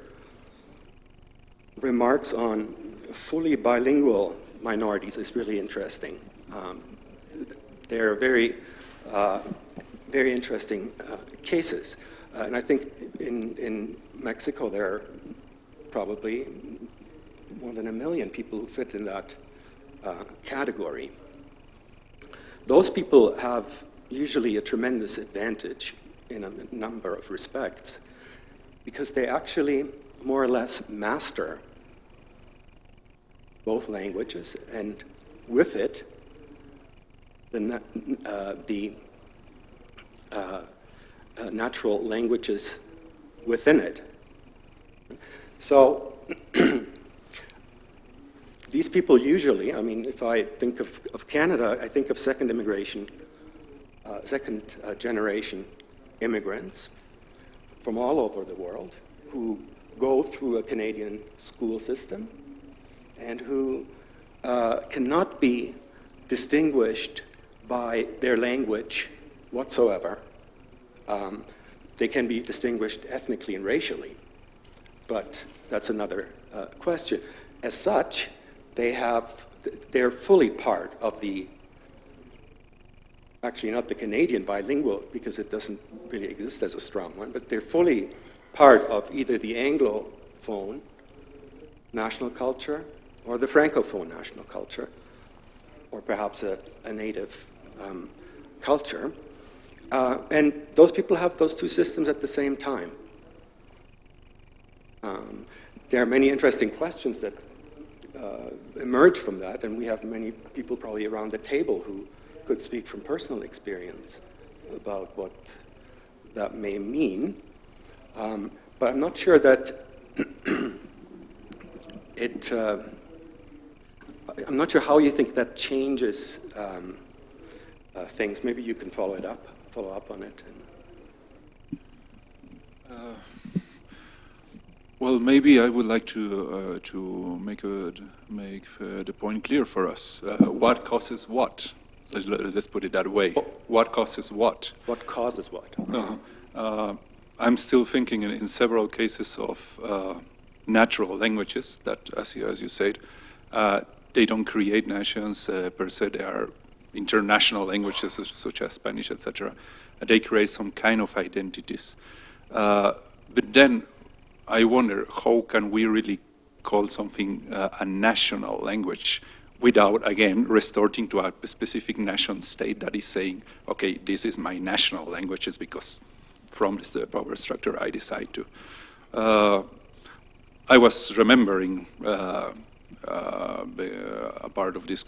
remarks on fully bilingual minorities is really interesting. They're very, very interesting cases. And I think in Mexico there are probably more than 1 million people who fit in that category. Those people have usually a tremendous advantage in a number of respects, because they actually more or less master both languages, and with it, the natural languages within it. So these people usually, I mean, if I think of Canada, I think of second generation immigrants from all over the world who go through a Canadian school system and who cannot be distinguished by their language whatsoever. They can be distinguished ethnically and racially, but that's another question. As such, they're fully part of the, actually not the Canadian bilingual, because it doesn't really exist as a strong one, but they're fully part of either the Anglophone national culture or the Francophone national culture, or perhaps a native culture. And those people have those two systems at the same time. There are many interesting questions that emerge from that, and we have many people probably around the table who could speak from personal experience about what that may mean, but I'm not sure that I'm not sure how you think that changes things. Maybe you can follow up on it. Well, maybe I would like to make the point clear for us. What causes what? Let's put it that way. What causes what? What causes what? I'm still thinking in several cases of natural languages that, as you said, they don't create nations per se. They are international languages such as Spanish, etc. They create some kind of identities. But then I wonder, how can we really call something a national language without, again, resorting to a specific nation state that is saying, okay, this is my national languages because from this power structure I decide to. I was remembering a part of these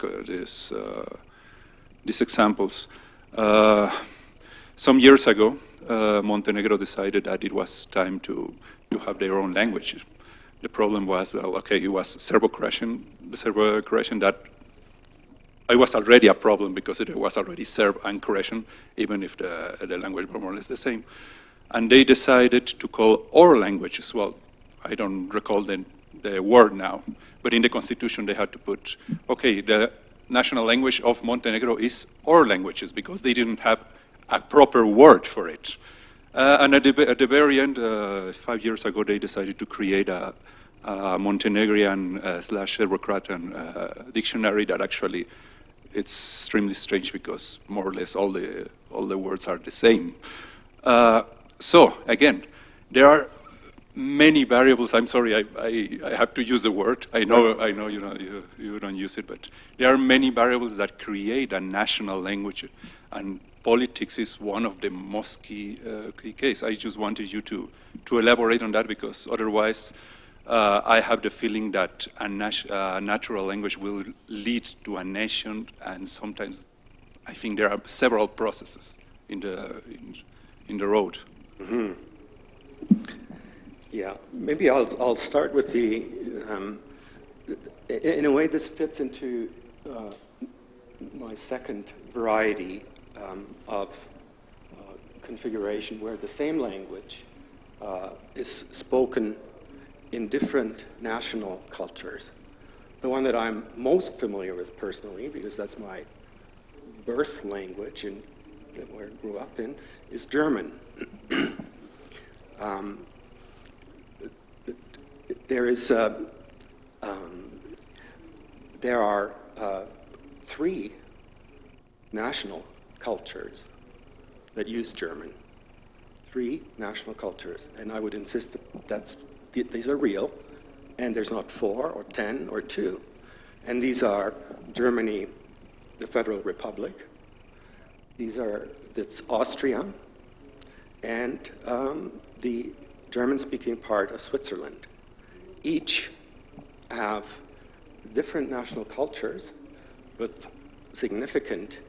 examples. Some years ago, Montenegro decided that it was time to have their own language. The problem was, well, okay, it was Serbo-Croatian that it was already a problem because it was already Serb and Croatian, even if the language were more or less the same. And they decided to call our languages, well, I don't recall the word now, but in the constitution they had to put, okay, the national language of Montenegro is our languages because they didn't have a proper word for it. And at the very end, 5 years ago, they decided to create a Montenegrin / Serbo-Croatian dictionary that actually it's extremely strange because more or less all the words are the same. So again, there are many variables. I'm sorry, I have to use the word. I know you don't use it, but there are many variables that create a national language, and politics is one of the most key cases. I just wanted you to elaborate on that because otherwise I have the feeling that a natural language will lead to a nation, and sometimes I think there are several processes in the road. Mm-hmm. Yeah, maybe I'll start with the. In a way, this fits into my second variety of configuration, where the same language is spoken in different national cultures. The one that I'm most familiar with personally, because that's my birth language and where I grew up in, is German. There are 3 national cultures that use German. 3 national cultures, and I would insist that these are real, and there's not 4 or 10 or 2. And these are Germany, the Federal Republic. That's Austria, and the German-speaking part of Switzerland. Each have different national cultures with significant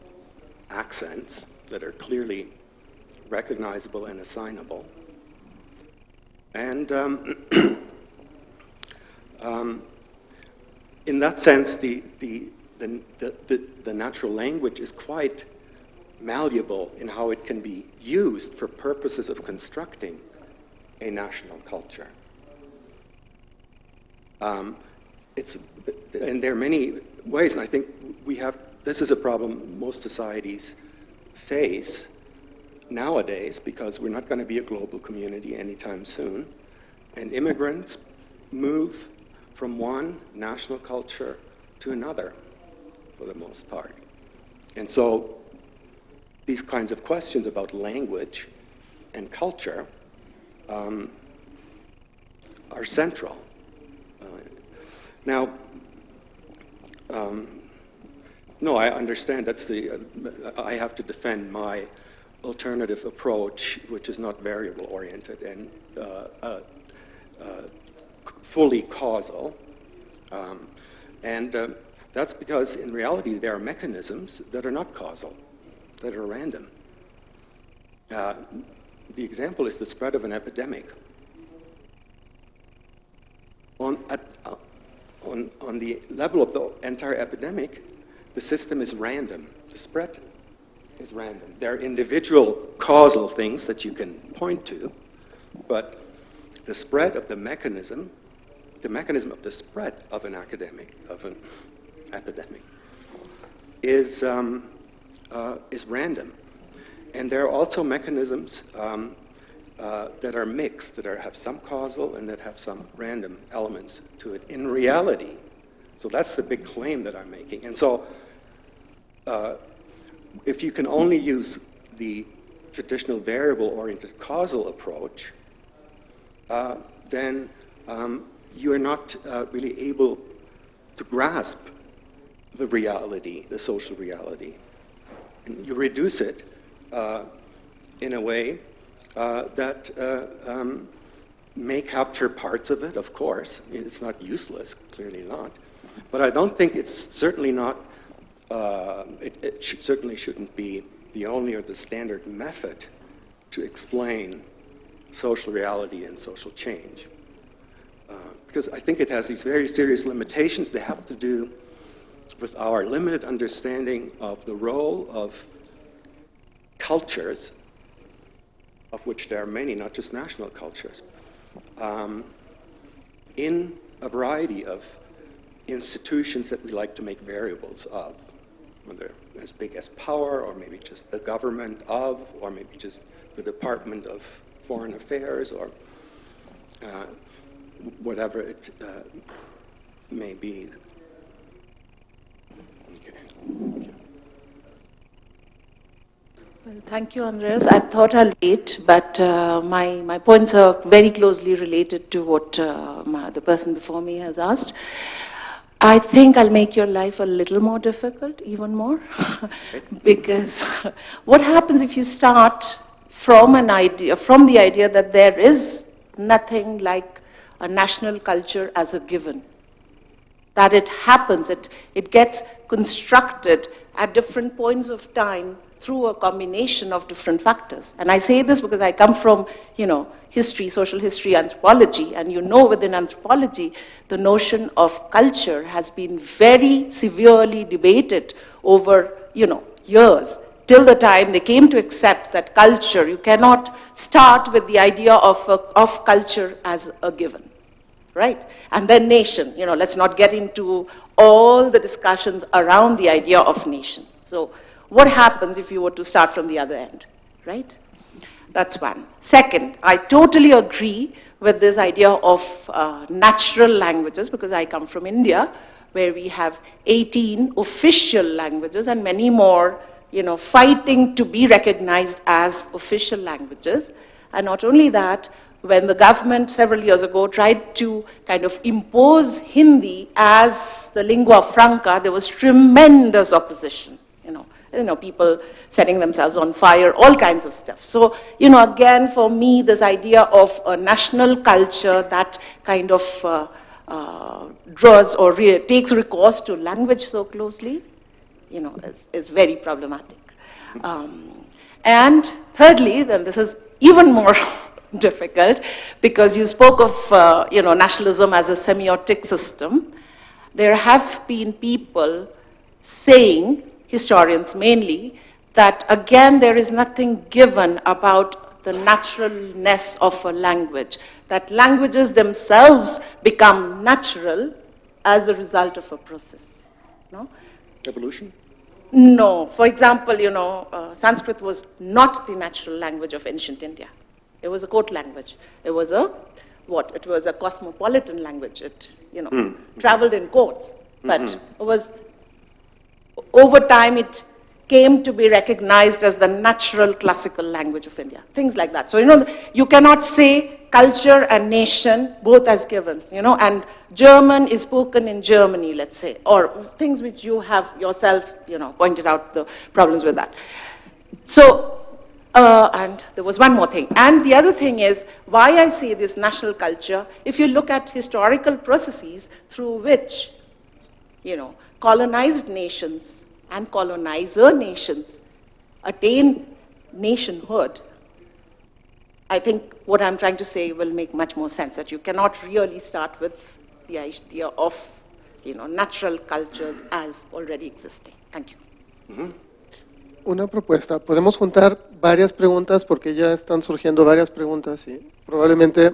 accents that are clearly recognizable and assignable. And in that sense, the natural language is quite malleable in how it can be used for purposes of constructing a national culture. And there are many ways, and I think this is a problem most societies face nowadays because we're not going to be a global community anytime soon, and immigrants move from one national culture to another for the most part. And so these kinds of questions about language and culture are central. Now, no, I understand I have to defend my alternative approach, which is not variable-oriented and fully causal. And that's because, in reality, there are mechanisms that are not causal, that are random. the example is the spread of an epidemic. On the level of the entire epidemic, the system is random. The spread is random. There are individual causal things that you can point to, but the spread of the mechanism of the spread of an epidemic, is random. And there are also mechanisms that are mixed, that have some causal and that have some random elements to it in reality. So that's the big claim that I'm making. And so if you can only use the traditional variable-oriented causal approach, then you are not really able to grasp the reality, the social reality. And you reduce it in a way that may capture parts of it, of course. It's not useless, clearly not. But I don't think it's certainly not, certainly shouldn't be the only or the standard method to explain social reality and social change. Because I think it has these very serious limitations. They have to do with our limited understanding of the role of cultures, of which there are many, not just national cultures, in a variety of institutions that we like to make variables of, whether as big as power, or maybe just the government of, or maybe just the Department of Foreign Affairs, or whatever it may be. Okay. Well, thank you, Andreas. I thought I'll wait, but my points are very closely related to what the person before me has asked. I think I'll make your life a little more difficult, even more, because what happens if you start from the idea that there is nothing like a national culture as a given, that it happens, it gets constructed at different points of time through a combination of different factors. And I say this because I come from, history, social history, anthropology, and within anthropology, the notion of culture has been very severely debated over, years, till the time they came to accept that culture, you cannot start with the idea of culture as a given, right? And then nation, let's not get into all the discussions around the idea of nation. So what happens if you were to start from the other end, right? That's one. Second, I totally agree with this idea of natural languages, because I come from India, where we have 18 official languages and many more, fighting to be recognized as official languages. And not only that, when the government several years ago tried to kind of impose Hindi as the lingua franca, there was tremendous opposition. People setting themselves on fire, all kinds of stuff. So, again, for me, this idea of a national culture that kind of draws or takes recourse to language so closely, is very problematic. And thirdly, then this is even more difficult, because you spoke of, nationalism as a semiotic system. There have been people saying, historians mainly, that again there is nothing given about the naturalness of a language, that languages themselves become natural as a result of a process. No? Evolution? No. For example, Sanskrit was not the natural language of ancient India. It was a court language. It was a cosmopolitan language. It, traveled in courts, but it was. Over time, it came to be recognized as the natural classical language of India, things like that. So, you cannot say culture and nation both as givens, and German is spoken in Germany, let's say, or things which you have yourself, pointed out the problems with that. So, and there was one more thing. And the other thing is, why I say this national culture, if you look at historical processes through which, colonized nations and colonizer nations attain nationhood, I think what I'm trying to say will make much more sense, that you cannot really start with the idea of, natural cultures as already existing. Thank you. Una propuesta. Podemos juntar varias preguntas porque ya están surgiendo varias preguntas y probablemente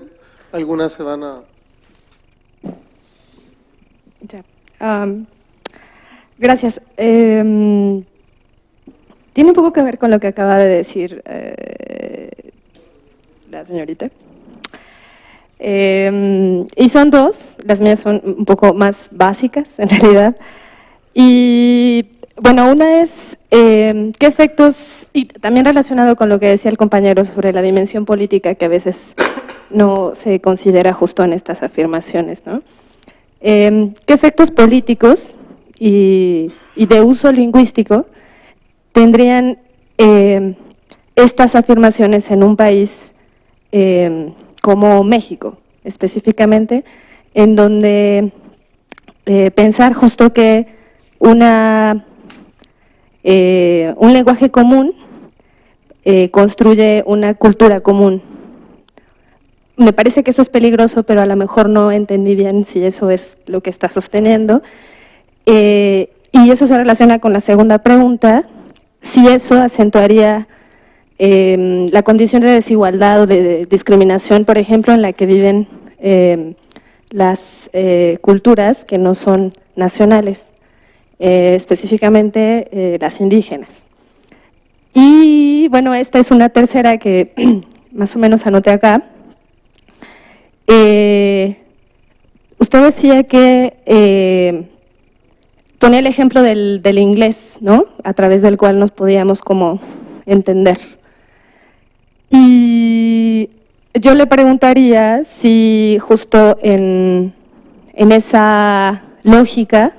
algunas se van a... Ya. Gracias. Tiene un poco que ver con lo que acaba de decir la señorita. Y son dos, las mías son un poco más básicas en realidad. Y bueno, una es qué efectos, y también relacionado con lo que decía el compañero sobre la dimensión política que a veces no se considera justo en estas afirmaciones, ¿no? ¿Qué efectos políticos y de uso lingüístico tendrían estas afirmaciones en un país como México, específicamente, en donde pensar justo que un lenguaje común construye una cultura común? Me parece que eso es peligroso, pero a lo mejor no entendí bien si eso es lo que está sosteniendo. Y eso se relaciona con la segunda pregunta, si eso acentuaría la condición de desigualdad o de discriminación, por ejemplo, en la que viven las culturas que no son nacionales, específicamente las indígenas. Y bueno, esta es una tercera que más o menos anoté acá. Usted decía que ponía el ejemplo del inglés, ¿no? A través del cual nos podíamos como entender. Y yo le preguntaría si justo en esa lógica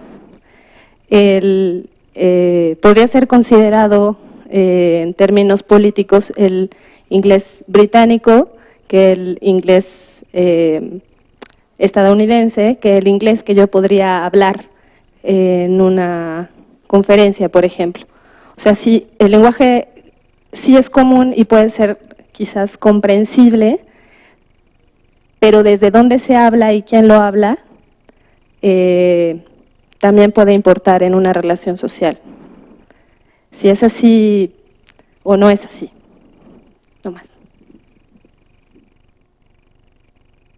podría ser considerado en términos políticos el inglés británico que el inglés estadounidense, que el inglés que yo podría hablar en una conferencia, por ejemplo. O sea, si el lenguaje sí es común y puede ser quizás comprensible, pero desde dónde se habla y quién lo habla, también puede importar en una relación social. Si es así o no es así. No más.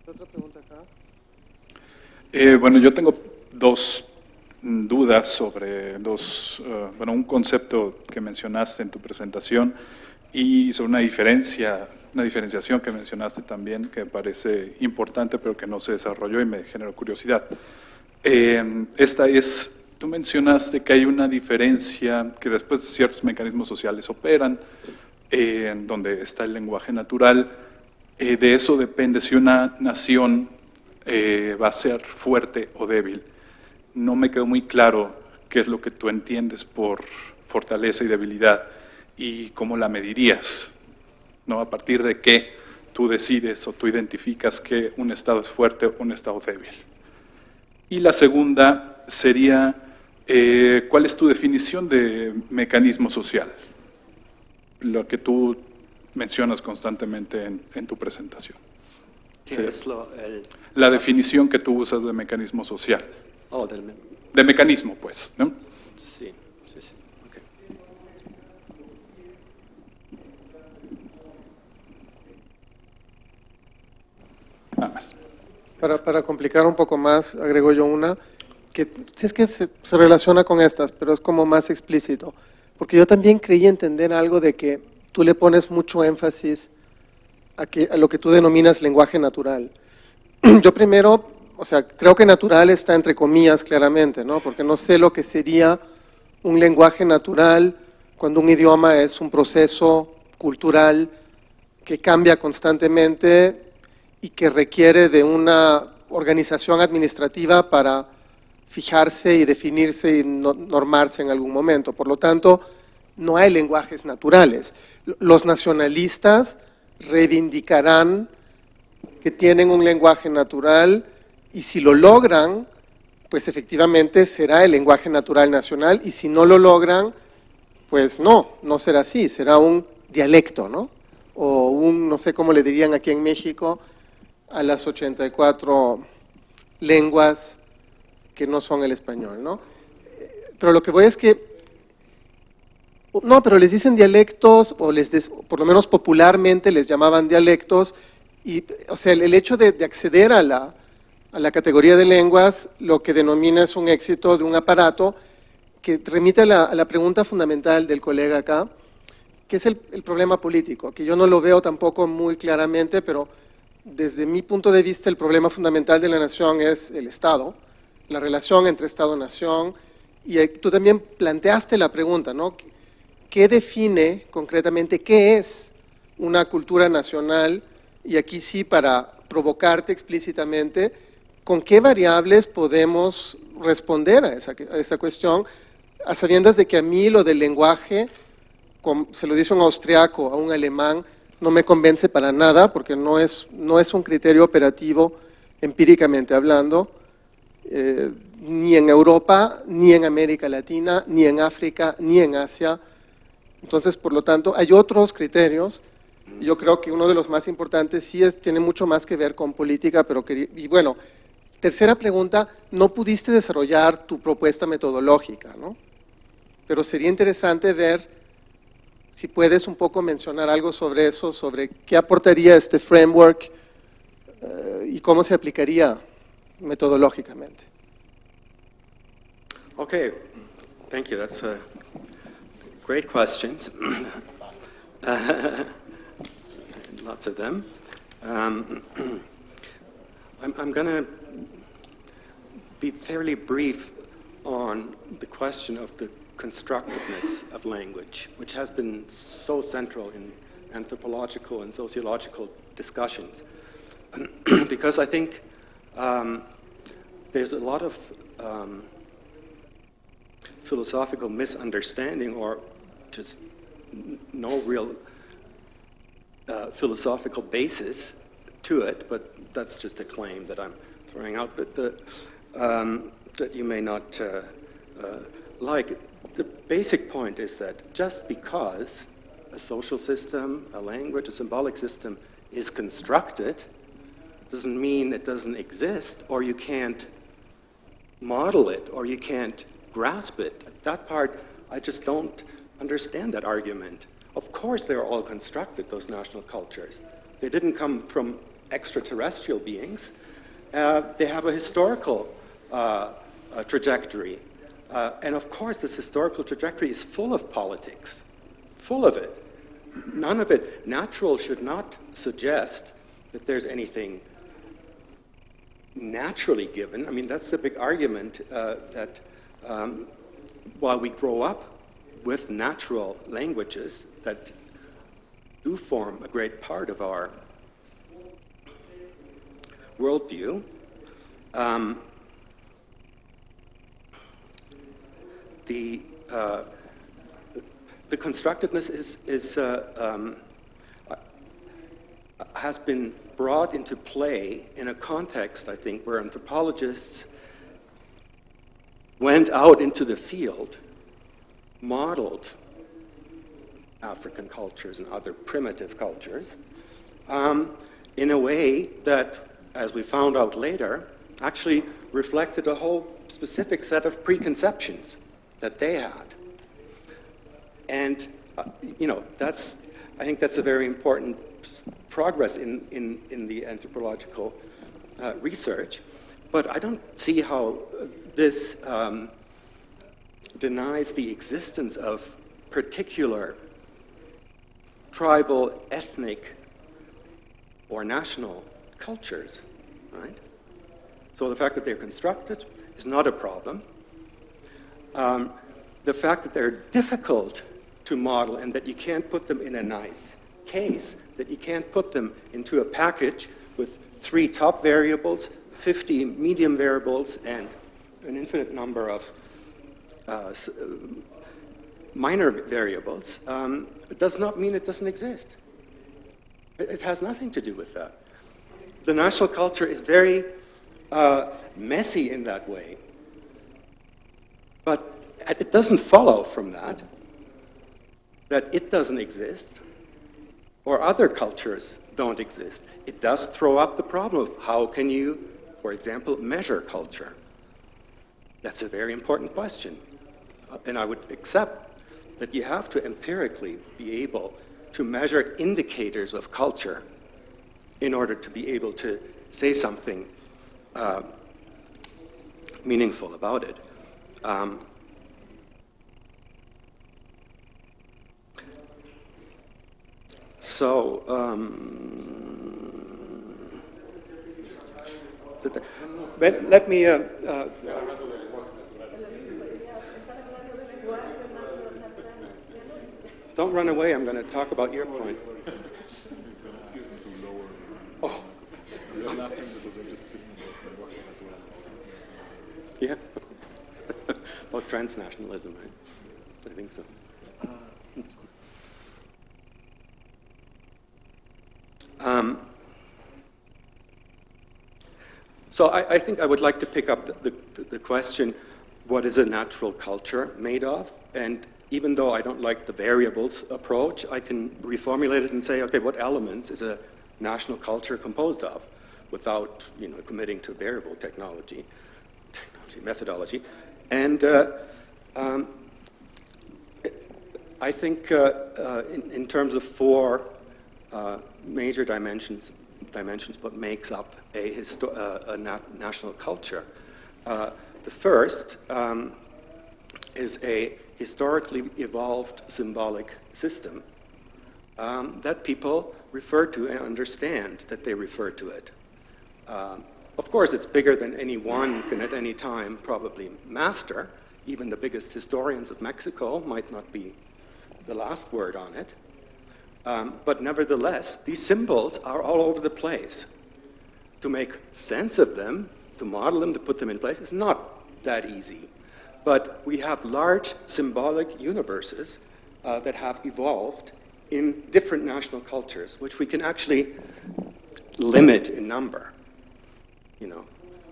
¿Otra pregunta acá? Bueno, yo tengo dos dudas sobre un concepto que mencionaste en tu presentación y sobre una diferenciación que mencionaste también que me parece importante pero que no se desarrolló y me generó curiosidad. Tú mencionaste que hay una diferencia que después de ciertos mecanismos sociales operan, en donde está el lenguaje natural. De eso depende si una nación va a ser fuerte o débil. No me quedó muy claro qué es lo que tú entiendes por fortaleza y debilidad y cómo la medirías, ¿no? A partir de qué tú decides o tú identificas que un Estado es fuerte o un Estado débil. Y la segunda sería, ¿cuál es tu definición de mecanismo social? Lo que tú mencionas constantemente en tu presentación. ¿Qué es la definición que tú usas de mecanismo social. Oh, De mecanismo, pues, ¿no? Sí, okay. Nada más. Para complicar un poco más, agrego yo una, que si es que se relaciona con estas, pero es como más explícito. Porque yo también creí entender algo de que tú le pones mucho énfasis a lo que tú denominas lenguaje natural. Yo primero, creo que natural está entre comillas claramente, ¿no? Porque no sé lo que sería un lenguaje natural cuando un idioma es un proceso cultural que cambia constantemente y que requiere de una organización administrativa para fijarse y definirse y normarse en algún momento. Por lo tanto, no hay lenguajes naturales. Los nacionalistas reivindicarán que tienen un lenguaje natural y si lo logran, pues efectivamente será el lenguaje natural nacional y si no lo logran, pues no será así, será un dialecto, ¿no? o un, no sé cómo le dirían aquí en México, a las 84 lenguas que no son el español, ¿no? Pero lo que voy es que, no, pero les dicen dialectos, o por lo menos popularmente les llamaban dialectos, y, o sea, el hecho de acceder a la categoría de lenguas, lo que denomina es un éxito de un aparato que remite a la pregunta fundamental del colega acá, que es el problema político, que yo no lo veo tampoco muy claramente, pero desde mi punto de vista el problema fundamental de la nación es el Estado, la relación entre Estado-nación, y tú también planteaste la pregunta, ¿no? ¿Qué define concretamente qué es una cultura nacional? Y aquí sí, para provocarte explícitamente, ¿con qué variables podemos responder a esa cuestión? A sabiendas de que a mí lo del lenguaje, se lo dice un austriaco a un alemán, no me convence para nada, porque no es un criterio operativo empíricamente hablando, ni en Europa, ni en América Latina, ni en África, ni en Asia. Entonces, por lo tanto, hay otros criterios. Yo creo que uno de los más importantes sí tiene mucho más que ver con política, pero y bueno, tercera pregunta, no pudiste desarrollar tu propuesta metodológica, ¿no? Pero sería interesante ver si puedes un poco mencionar algo sobre eso, sobre qué aportaría este framework y cómo se aplicaría metodológicamente. Okay, thank you. That's great questions. Lots of them. I'm going to be fairly brief on the question of the constructiveness of language, which has been so central in anthropological and sociological discussions. Because I think there's a lot of philosophical misunderstanding, or just no real philosophical basis to it, but that's just a claim that I'm throwing out, but that you may not like. The basic point is that just because a social system, a language, a symbolic system is constructed, doesn't mean it doesn't exist, or you can't model it, or you can't grasp it. That part, I just don't understand that argument. Of course they're all constructed, those national cultures. They didn't come from extraterrestrial beings. They have a historical trajectory. And of course this historical trajectory is full of politics, full of it. None of it. Natural should not suggest that there's anything naturally given. I mean, that's the big argument that while we grow up with natural languages that do form a great part of our worldview, the constructedness has been brought into play in a context, I think, where anthropologists went out into the field, modeled African cultures and other primitive cultures in a way that, as we found out later, actually reflected a whole specific set of preconceptions that they had. And, you know, I think that's a very important progress in the anthropological research. But I don't see how this denies the existence of particular tribal, ethnic, or national cultures, right? So the fact that they're constructed is not a problem. The fact that they're difficult to model and that you can't put them in a nice case, that you can't put them into a package with 3 top variables, 50 medium variables, and an infinite number of minor variables, it does not mean it doesn't exist. It has nothing to do with that. The national culture is very messy in that way. But it doesn't follow from that it doesn't exist, or other cultures don't exist. It does throw up the problem of how can you, for example, measure culture? That's a very important question. And I would accept that you have to empirically be able to measure indicators of culture in order to be able to say something meaningful about it. Let me. Don't run away. I'm going to talk about your point. Oh. Yeah. About transnationalism, right? I think so. So I think I would like to pick up the question, what is a natural culture made of? And even though I don't like the variables approach, I can reformulate it and say, okay, what elements is a national culture composed of, without committing to variable methodology. And I think in terms of four major dimensions, what makes up a national culture. The first is a historically evolved symbolic system that people refer to and understand that they refer to it. Of course, it's bigger than anyone can at any time probably master. Even the biggest historians of Mexico might not be the last word on it. But nevertheless, these symbols are all over the place. To make sense of them, to model them, to put them in place, is not that easy. But we have large symbolic universes that have evolved in different national cultures, which we can actually limit in number.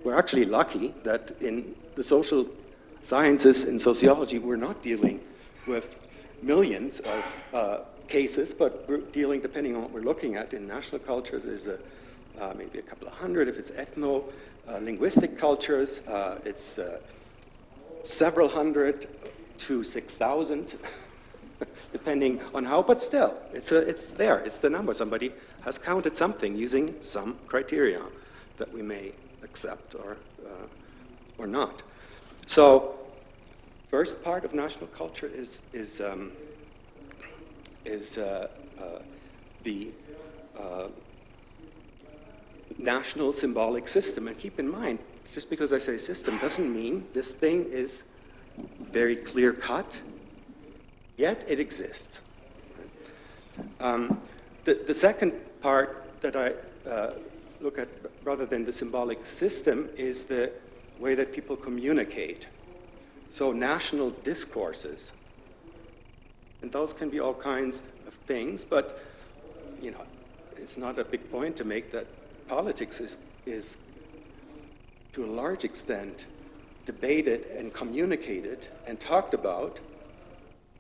We're actually lucky that in the social sciences and sociology, we're not dealing with millions of cases, but we're dealing, depending on what we're looking at, in national cultures, there's maybe a couple of hundred. If it's ethno-linguistic cultures, it's several hundred to 6,000, depending on how, but still, it's there, it's the number. Somebody has counted something using some criteria that we may accept or not. So, first part of national culture is the national symbolic system. And keep in mind, just because I say system doesn't mean this thing is very clear-cut, yet it exists. The second part that I look at, rather than the symbolic system, is the way that people communicate. So national discourses. And those can be all kinds of things, but it's not a big point to make that politics is to a large extent debated and communicated and talked about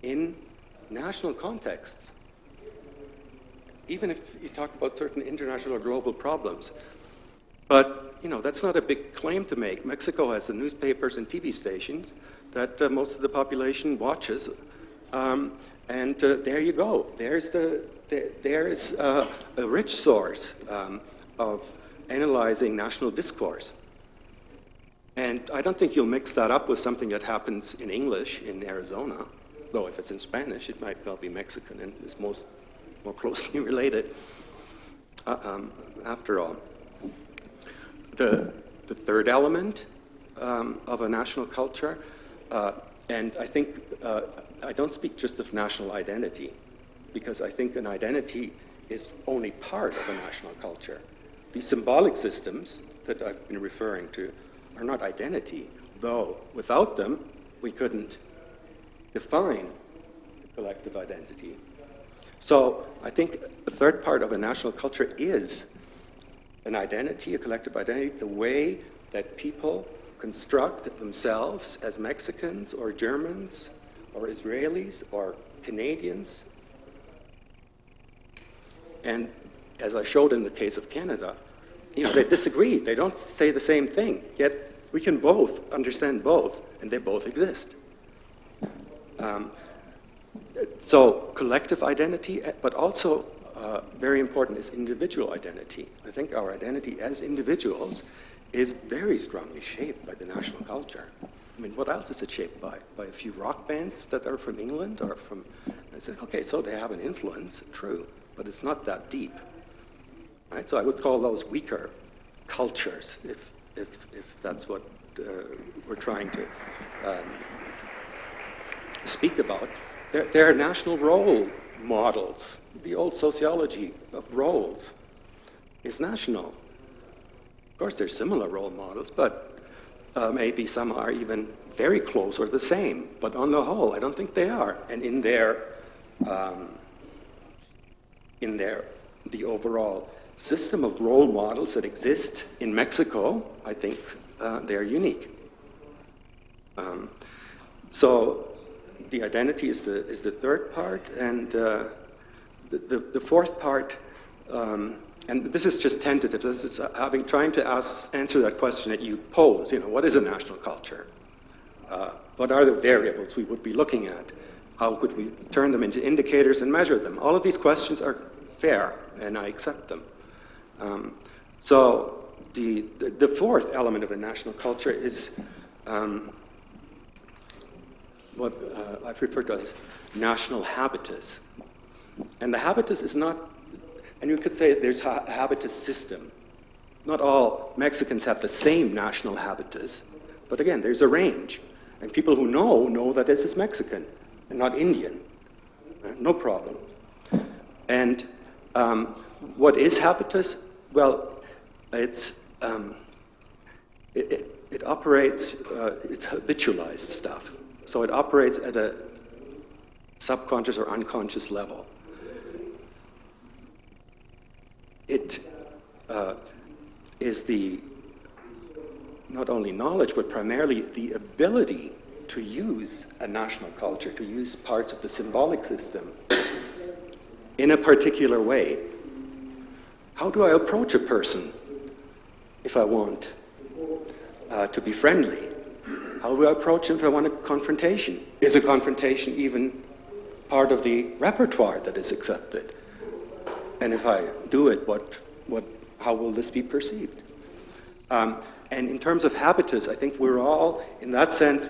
in national contexts. Even if you talk about certain international or global problems. But that's not a big claim to make. Mexico has the newspapers and TV stations that most of the population watches. And there you go. There is a rich source of analyzing national discourse. And I don't think you'll mix that up with something that happens in English in Arizona, though if it's in Spanish, it might well be Mexican and is more closely related, after all. The third element of a national culture, and I think I don't speak just of national identity, because I think an identity is only part of a national culture. These symbolic systems that I've been referring to are not identity, though without them, we couldn't define the collective identity. So I think the third part of a national culture is an identity, a collective identity, the way that people construct themselves as Mexicans or Germans or Israelis or Canadians. And as I showed in the case of Canada, they disagree. They don't say the same thing. Yet we can both understand both, and they both exist. So collective identity, but also very important is individual identity. I think our identity as individuals is very strongly shaped by the national culture. I mean, what else is it shaped by? By a few rock bands that are from England or from, I said, okay, so they have an influence, true, but it's not that deep. Right? So I would call those weaker cultures, if that's what we're trying to speak about. They're national role models. The old sociology of roles is national. Of course, there's similar role models, but maybe some are even very close or the same. But on the whole, I don't think they are. And in the overall system of role models that exist in Mexico, I think they're unique. So the identity is the third part, and the fourth part, and this is just tentative. This is trying to answer that question that you pose. What is a national culture? What are the variables we would be looking at? How could we turn them into indicators and measure them? All of these questions are fair, and I accept them. So the fourth element of a national culture is what I've referred to as national habitus. And the habitus is not, and you could say there's a habitus system. Not all Mexicans have the same national habitus, but again, there's a range. And people who know that this is Mexican and not Indian. No problem. And what is habitus? Well, it operates, it's habitualized stuff. So it operates at a subconscious or unconscious level. It is not only knowledge, but primarily the ability to use a national culture, to use parts of the symbolic system in a particular way. How do I approach a person if I want to be friendly? How do I approach him if I want a confrontation? Is a confrontation even part of the repertoire that is accepted? And if I do it, how will this be perceived? And in terms of habitus, I think we're all, in that sense,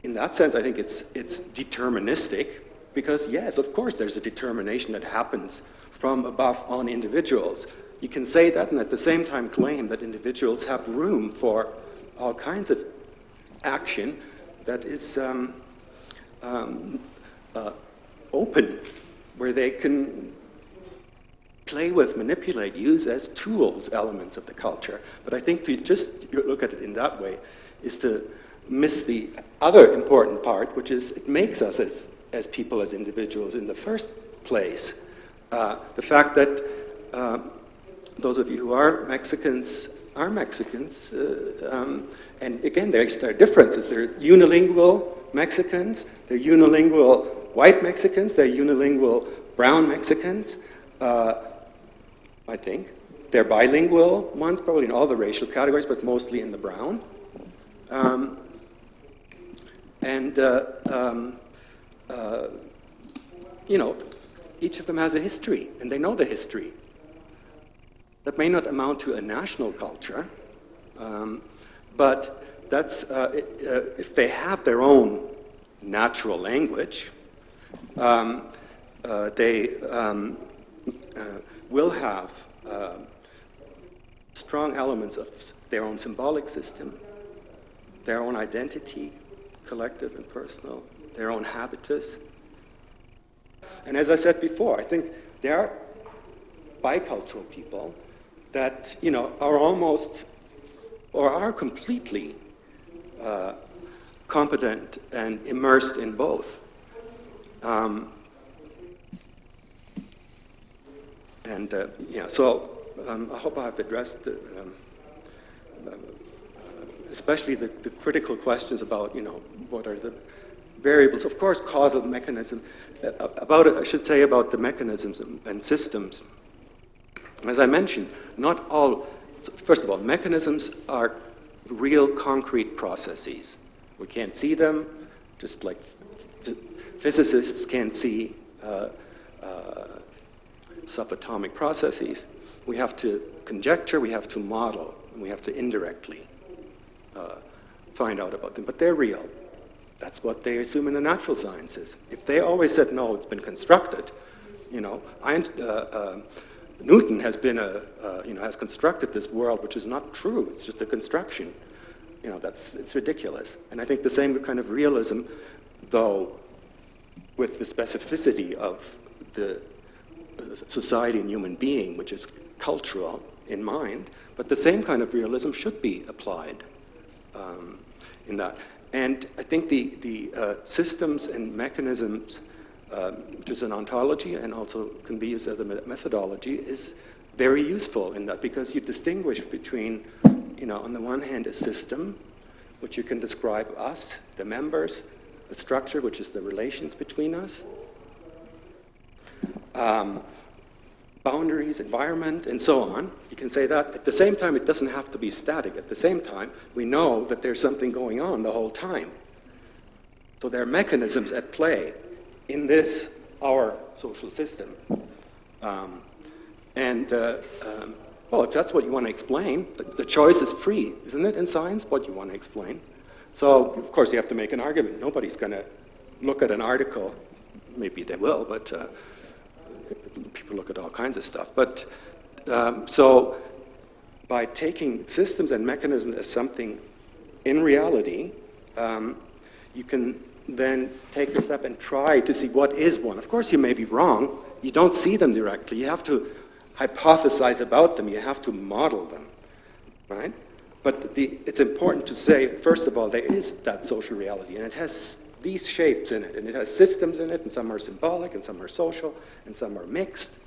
I think it's deterministic, because yes, of course, there's a determination that happens from above on individuals. You can say that and at the same time claim that individuals have room for all kinds of action that is open, where they can play with, manipulate, use as tools elements of the culture. But I think to just look at it in that way is to miss the other important part, which is it makes us as people, as individuals in the first place. The fact that those of you who are Mexicans, and again, there are differences. There are unilingual Mexicans, there are unilingual white Mexicans, there are unilingual brown Mexicans, I think. They're bilingual ones, probably in all the racial categories, but mostly in the brown. Each of them has a history, and they know the history. That may not amount to a national culture, but that's if they have their own natural language, they will have strong elements of their own symbolic system, their own identity, collective and personal, their own habitus. And as I said before, I think there are bicultural people that are almost or are completely competent and immersed in both. So I hope I've addressed especially the critical questions about what are the variables. Of course, causal mechanism. About it, I should say about the mechanisms and systems. As I mentioned, not all. First of all, mechanisms are real concrete processes. We can't see them, just like physicists can't see subatomic processes. We have to conjecture, we have to model, and we have to indirectly find out about them. But they're real. That's what they assume in the natural sciences. If they always said, no, it's been constructed, you know, Newton has been has constructed this world, which is not true. It's just a construction. You know, it's ridiculous. And I think the same kind of realism, though, with the specificity of the society and human being, which is cultural in mind, but the same kind of realism should be applied in that. And I think the systems and mechanisms, which is an ontology and also can be used as a methodology, is very useful in that, because you distinguish between, you know, on the one hand, a system, which you can describe us, the members, the structure, which is the relations between us, boundaries, environment, and so on. You can say that. At the same time, it doesn't have to be static. At the same time, we know that there's something going on the whole time. So there are mechanisms at play in this, our social system. Well, if that's what you want to explain, the choice is free, isn't it, in science, what you want to explain? So, of course, you have to make an argument. Nobody's going to look at an article. Maybe they will, but people look at all kinds of stuff. But so by taking systems and mechanisms as something in reality, you can then take the step and try to see what is one. Of course, you may be wrong. You don't see them directly. You have to hypothesize about them. You have to model them, right? But it's important to say, first of all, there is that social reality, and it has these shapes in it, and it has systems in it, and some are symbolic, and some are social, and some are mixed.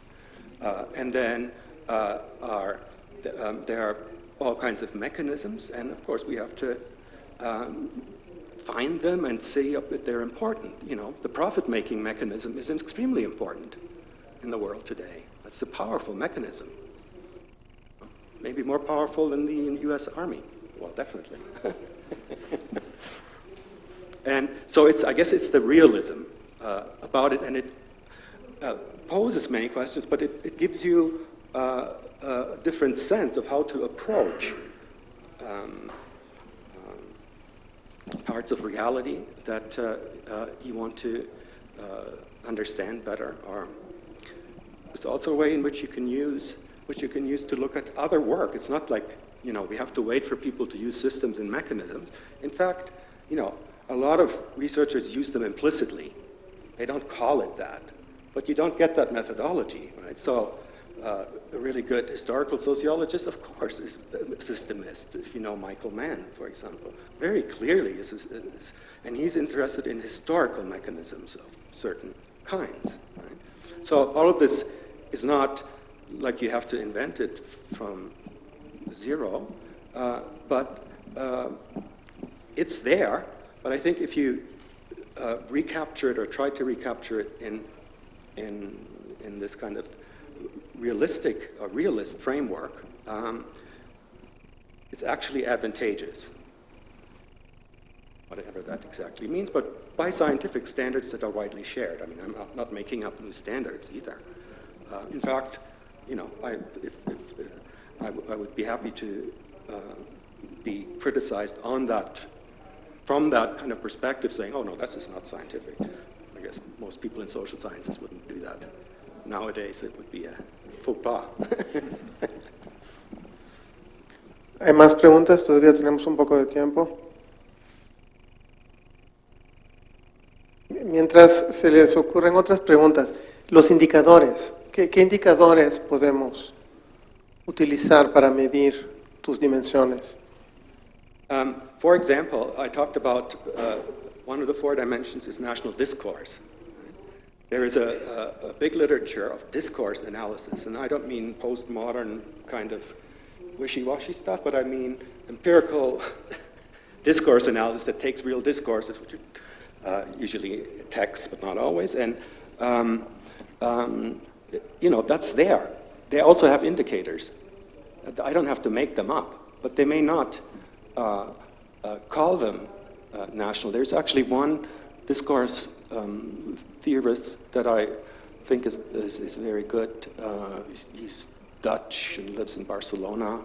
And then there are all kinds of mechanisms, and of course we have to find them and see if they're important. You know, the profit-making mechanism is extremely important in the world today. That's a powerful mechanism. Maybe more powerful than the U.S. Army. Well, definitely. And so I guess it's the realism about it, and it poses many questions, but it gives you a different sense of how to approach parts of reality that you want to understand better. Or it's also a way in which you can use to look at other work. It's not like, you know, we have to wait for people to use systems and mechanisms. In fact, you know, a lot of researchers use them implicitly. They don't call it that, but you don't get that methodology, right? So a really good historical sociologist, of course, is a systemist. If you know Michael Mann, for example, very clearly and he's interested in historical mechanisms of certain kinds, right? So all of this is not like you have to invent it from zero, but it's there. But I think if you recapture it or try to recapture it in this kind of realist framework, it's actually advantageous, whatever that exactly means, but by scientific standards that are widely shared. I mean, I'm not making up new standards either. In fact, you know, I would be happy to be criticized on that, from that kind of perspective, saying, oh no, that's just not scientific. I guess most people in social sciences wouldn't do that. Nowadays, it would be a faux pas. ¿Hay más preguntas? Todavía tenemos un poco de tiempo. Mientras se les ocurren otras preguntas, los indicadores. ¿Qué indicadores podemos utilizar para medir tus dimensiones? For example, I talked about one of the 4 dimensions is national discourse. There is a big literature of discourse analysis, and I don't mean postmodern kind of wishy-washy stuff, but I mean empirical discourse analysis that takes real discourses, which usually text, but not always. And, you know, that's there. They also have indicators. I don't have to make them up, but they may not call them national. There's actually one discourse theorist that I think is very good. He's Dutch and lives in Barcelona,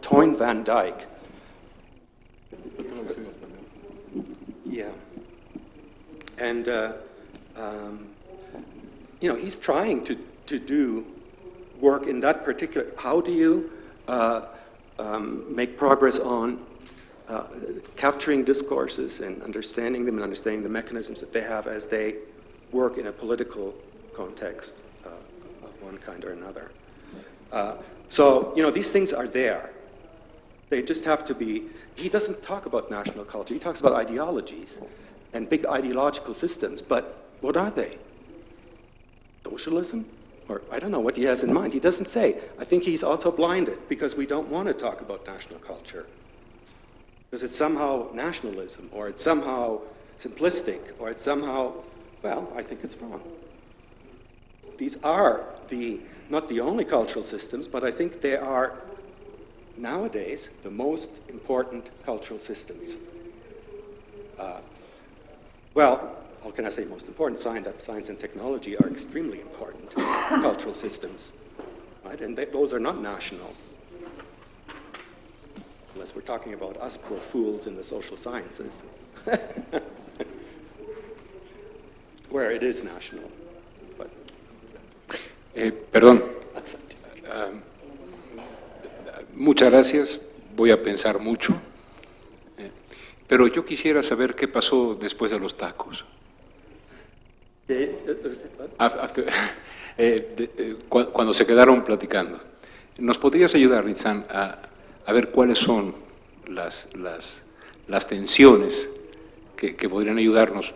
Toyn van Dyke. Yeah. And, you know, he's trying to do work in that particular, how do you make progress on capturing discourses and understanding them and understanding the mechanisms that they have as they work in a political context of one kind or another. So, you know, these things are there. They just have to be, he doesn't talk about national culture, he talks about ideologies and big ideological systems, but what are they? Socialism? Or I don't know what he has in mind. He doesn't say. I think he's also blinded because we don't want to talk about national culture. Because it's somehow nationalism, or it's somehow simplistic, or it's somehow, well, I think it's wrong. These are not the only cultural systems, but I think they are nowadays the most important cultural systems. Well, how can I say most important? Science and technology are extremely important cultural systems, right? And those are not national. Unless we're talking about us poor fools in the social sciences, where it is national. But, perdón. Muchas gracias. Voy a pensar mucho. Pero yo quisiera saber qué pasó después de los tacos. Cuando se quedaron platicando. ¿Nos podrías ayudar, Ritzan, a ver cuáles son las tensiones que podrían ayudarnos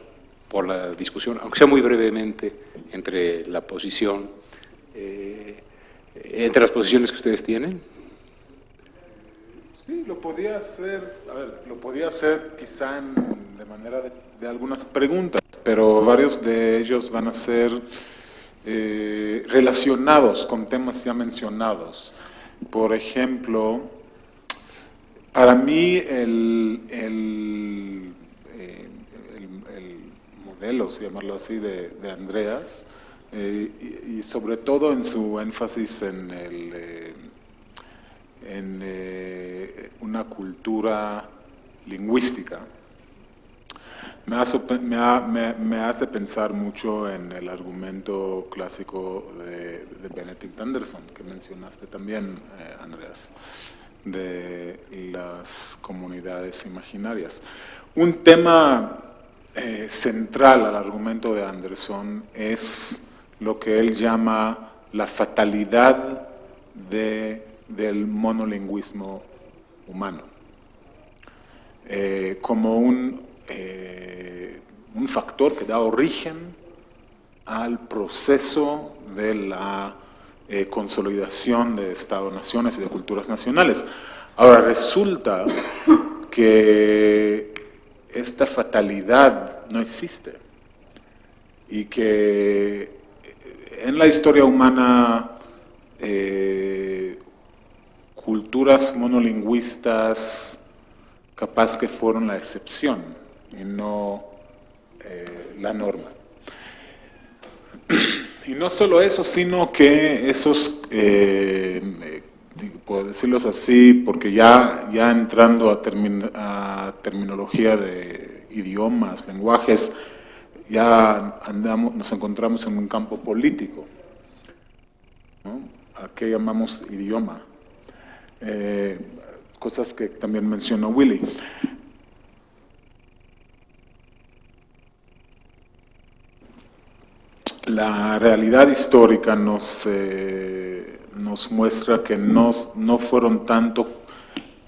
por la discusión, aunque sea muy brevemente, entre la posición, entre las posiciones que ustedes tienen? Sí, lo podía hacer, lo podía hacer quizá de manera de algunas preguntas, pero varios de ellos van a ser relacionados con temas ya mencionados. Por ejemplo, para mí el modelo, si llamarlo así, de Andreas, y sobre todo en su énfasis en una cultura lingüística, me hace pensar mucho en el argumento clásico de Benedict Anderson, que mencionaste también, Andreas, de las comunidades imaginarias. Un tema central al argumento de Anderson es lo que él llama la fatalidad del monolingüismo humano, como un factor que da origen al proceso de la consolidación de Estados-naciones y de culturas nacionales. Ahora, resulta que esta fatalidad no existe y que en la historia humana culturas monolingüistas capaz que fueron la excepción y no la norma. Y no solo eso, sino que esos, puedo decirlos así, porque ya entrando a terminología de idiomas, lenguajes, ya nos encontramos en un campo político, ¿no? ¿A qué llamamos idioma? Cosas que también mencionó Willy. La realidad histórica nos muestra que no fueron tanto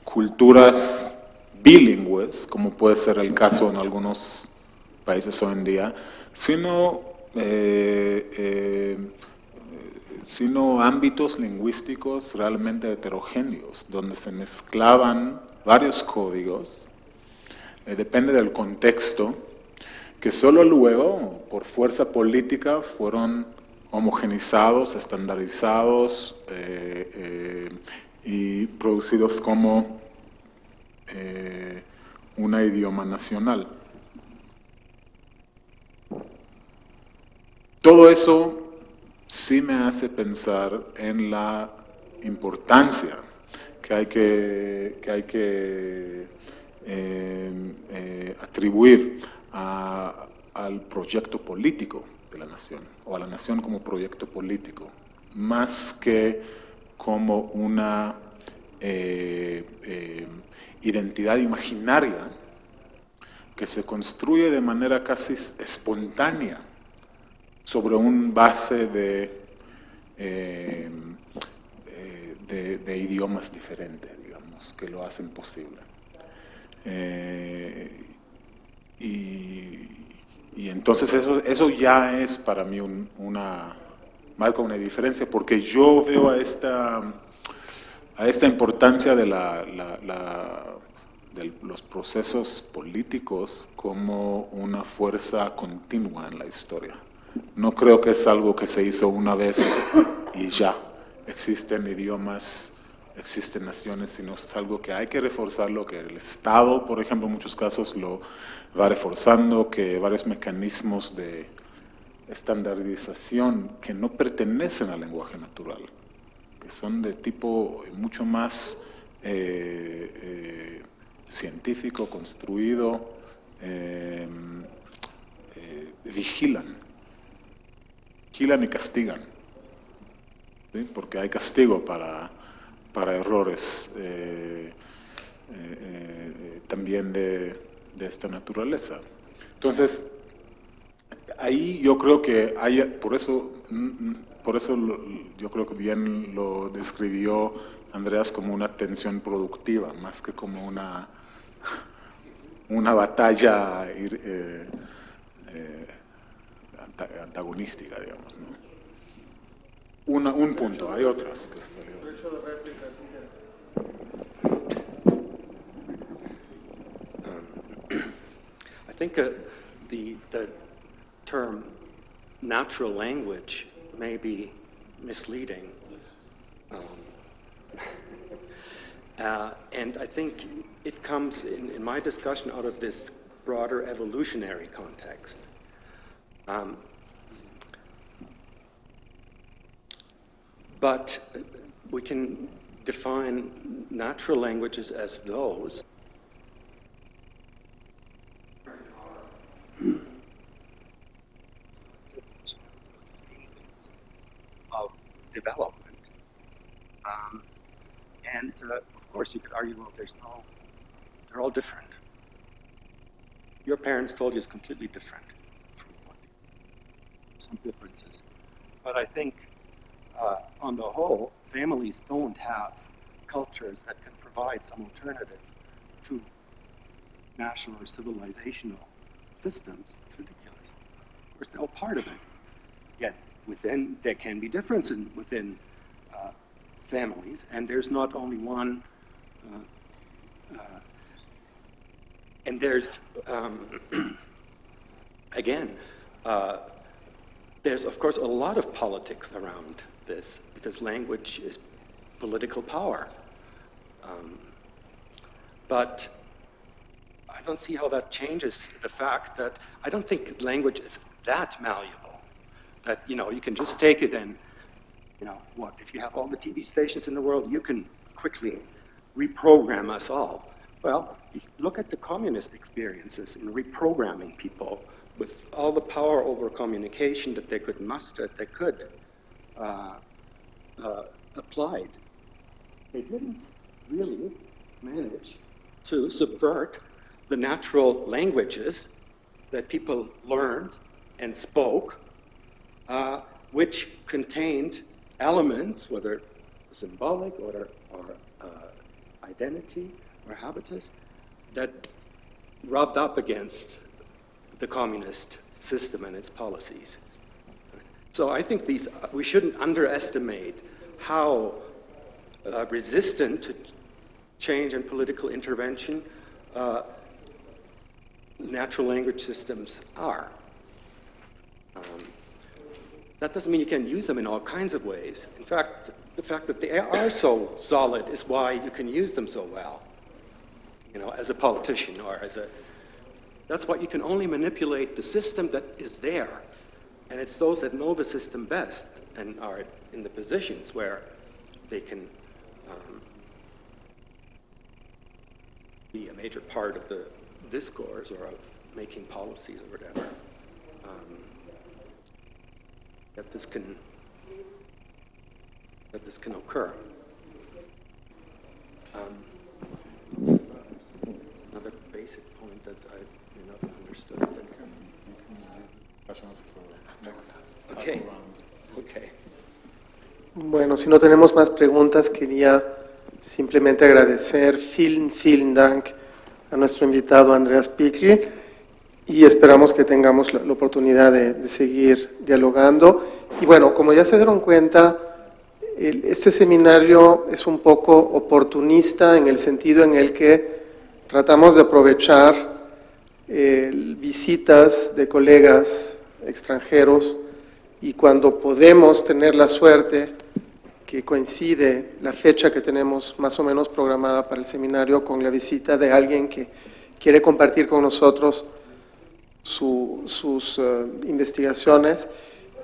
culturas bilingües, como puede ser el caso en algunos países hoy en día, sino ámbitos lingüísticos realmente heterogéneos, donde se mezclaban varios códigos depende del contexto, que solo luego, por fuerza política, fueron homogenizados, estandarizados y producidos como un idioma nacional. Todo eso sí me hace pensar en la importancia que hay que atribuir al proyecto político de la nación, o a la nación como proyecto político, más que como una identidad imaginaria que se construye de manera casi espontánea sobre un base de idiomas diferentes, digamos, que lo hacen posible. Y entonces eso ya es para mí marca una diferencia, porque yo veo a esta importancia de los procesos políticos como una fuerza continua en la historia. No creo que es algo que se hizo una vez y ya. Existen idiomas, existen naciones, sino es algo que hay que reforzarlo, que el Estado, por ejemplo, en muchos casos lo va reforzando, que varios mecanismos de estandarización que no pertenecen al lenguaje natural, que son de tipo mucho más científico, construido, vigilan y castigan, ¿sí? Porque hay castigo para errores también de esta naturaleza. Entonces, ahí yo creo que hay, por eso yo creo que bien lo describió Andreas como una tensión productiva, más que como una batalla antagonística, digamos, ¿no? Un punto, hay otras que salieron. I think the term natural language may be misleading. And I think it comes, in my discussion, out of this broader evolutionary context. But we can define natural languages as those phases of development. And of course, you could argue, well, they're all different. Your parents told you it's completely different from what some differences. But I think, on the whole, families don't have cultures that can provide some alternative to national or civilizational systems. It's ridiculous. Of course, they're all part of it. Yet, there can be differences within families, and there's not only one. And there's, again, there's, of course, a lot of politics around this, because language is political power. But I don't see how that changes the fact that I don't think language is that malleable, that, you can just take it and, if you have all the TV stations in the world, you can quickly reprogram us all. Well, look at the communist experiences in reprogramming people with all the power over communication that they could muster, they could applied. They didn't really manage to subvert the natural languages that people learned and spoke, which contained elements, whether symbolic or identity or habitus, that rubbed up against the communist system and its policies. So I think we shouldn't underestimate how resistant to change and political intervention natural language systems are. That doesn't mean you can use them in all kinds of ways. In fact, the fact that they are so solid is why you can use them so well, you know, as a politician or as a... That's why you can only manipulate the system that is there. And it's those that know the system best and are in the positions where they can be a major part of the discourse or of making policies or whatever. That this can occur. Another basic point that I may not have understood. Okay. Okay. Bueno, si no tenemos más preguntas, quería simplemente agradecer vielen Dank a nuestro invitado Andreas Pichli y esperamos que tengamos la oportunidad de seguir dialogando. Y bueno, como ya se dieron cuenta, este seminario es un poco oportunista en el sentido en el que tratamos de aprovechar visitas de colegas extranjeros y cuando podemos tener la suerte que coincide la fecha que tenemos más o menos programada para el seminario con la visita de alguien que quiere compartir con nosotros sus investigaciones,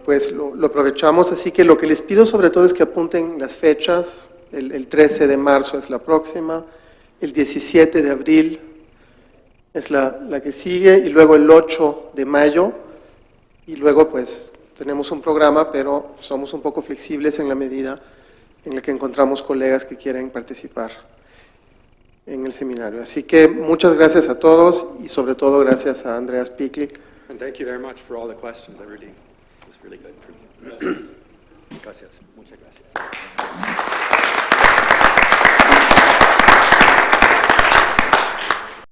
pues lo aprovechamos. Así que lo que les pido sobre todo es que apunten las fechas. El 13 de marzo es la próxima, el 17 de abril es la que sigue y luego el 8 de mayo y luego pues tenemos un programa, pero somos un poco flexibles en la medida en la que encontramos colegas que quieren participar en el seminario. Así que muchas gracias a todos y sobre todo gracias a Andreas Pichli. And thank you very much for all the questions. It was really good for me. Gracias. Muchas gracias.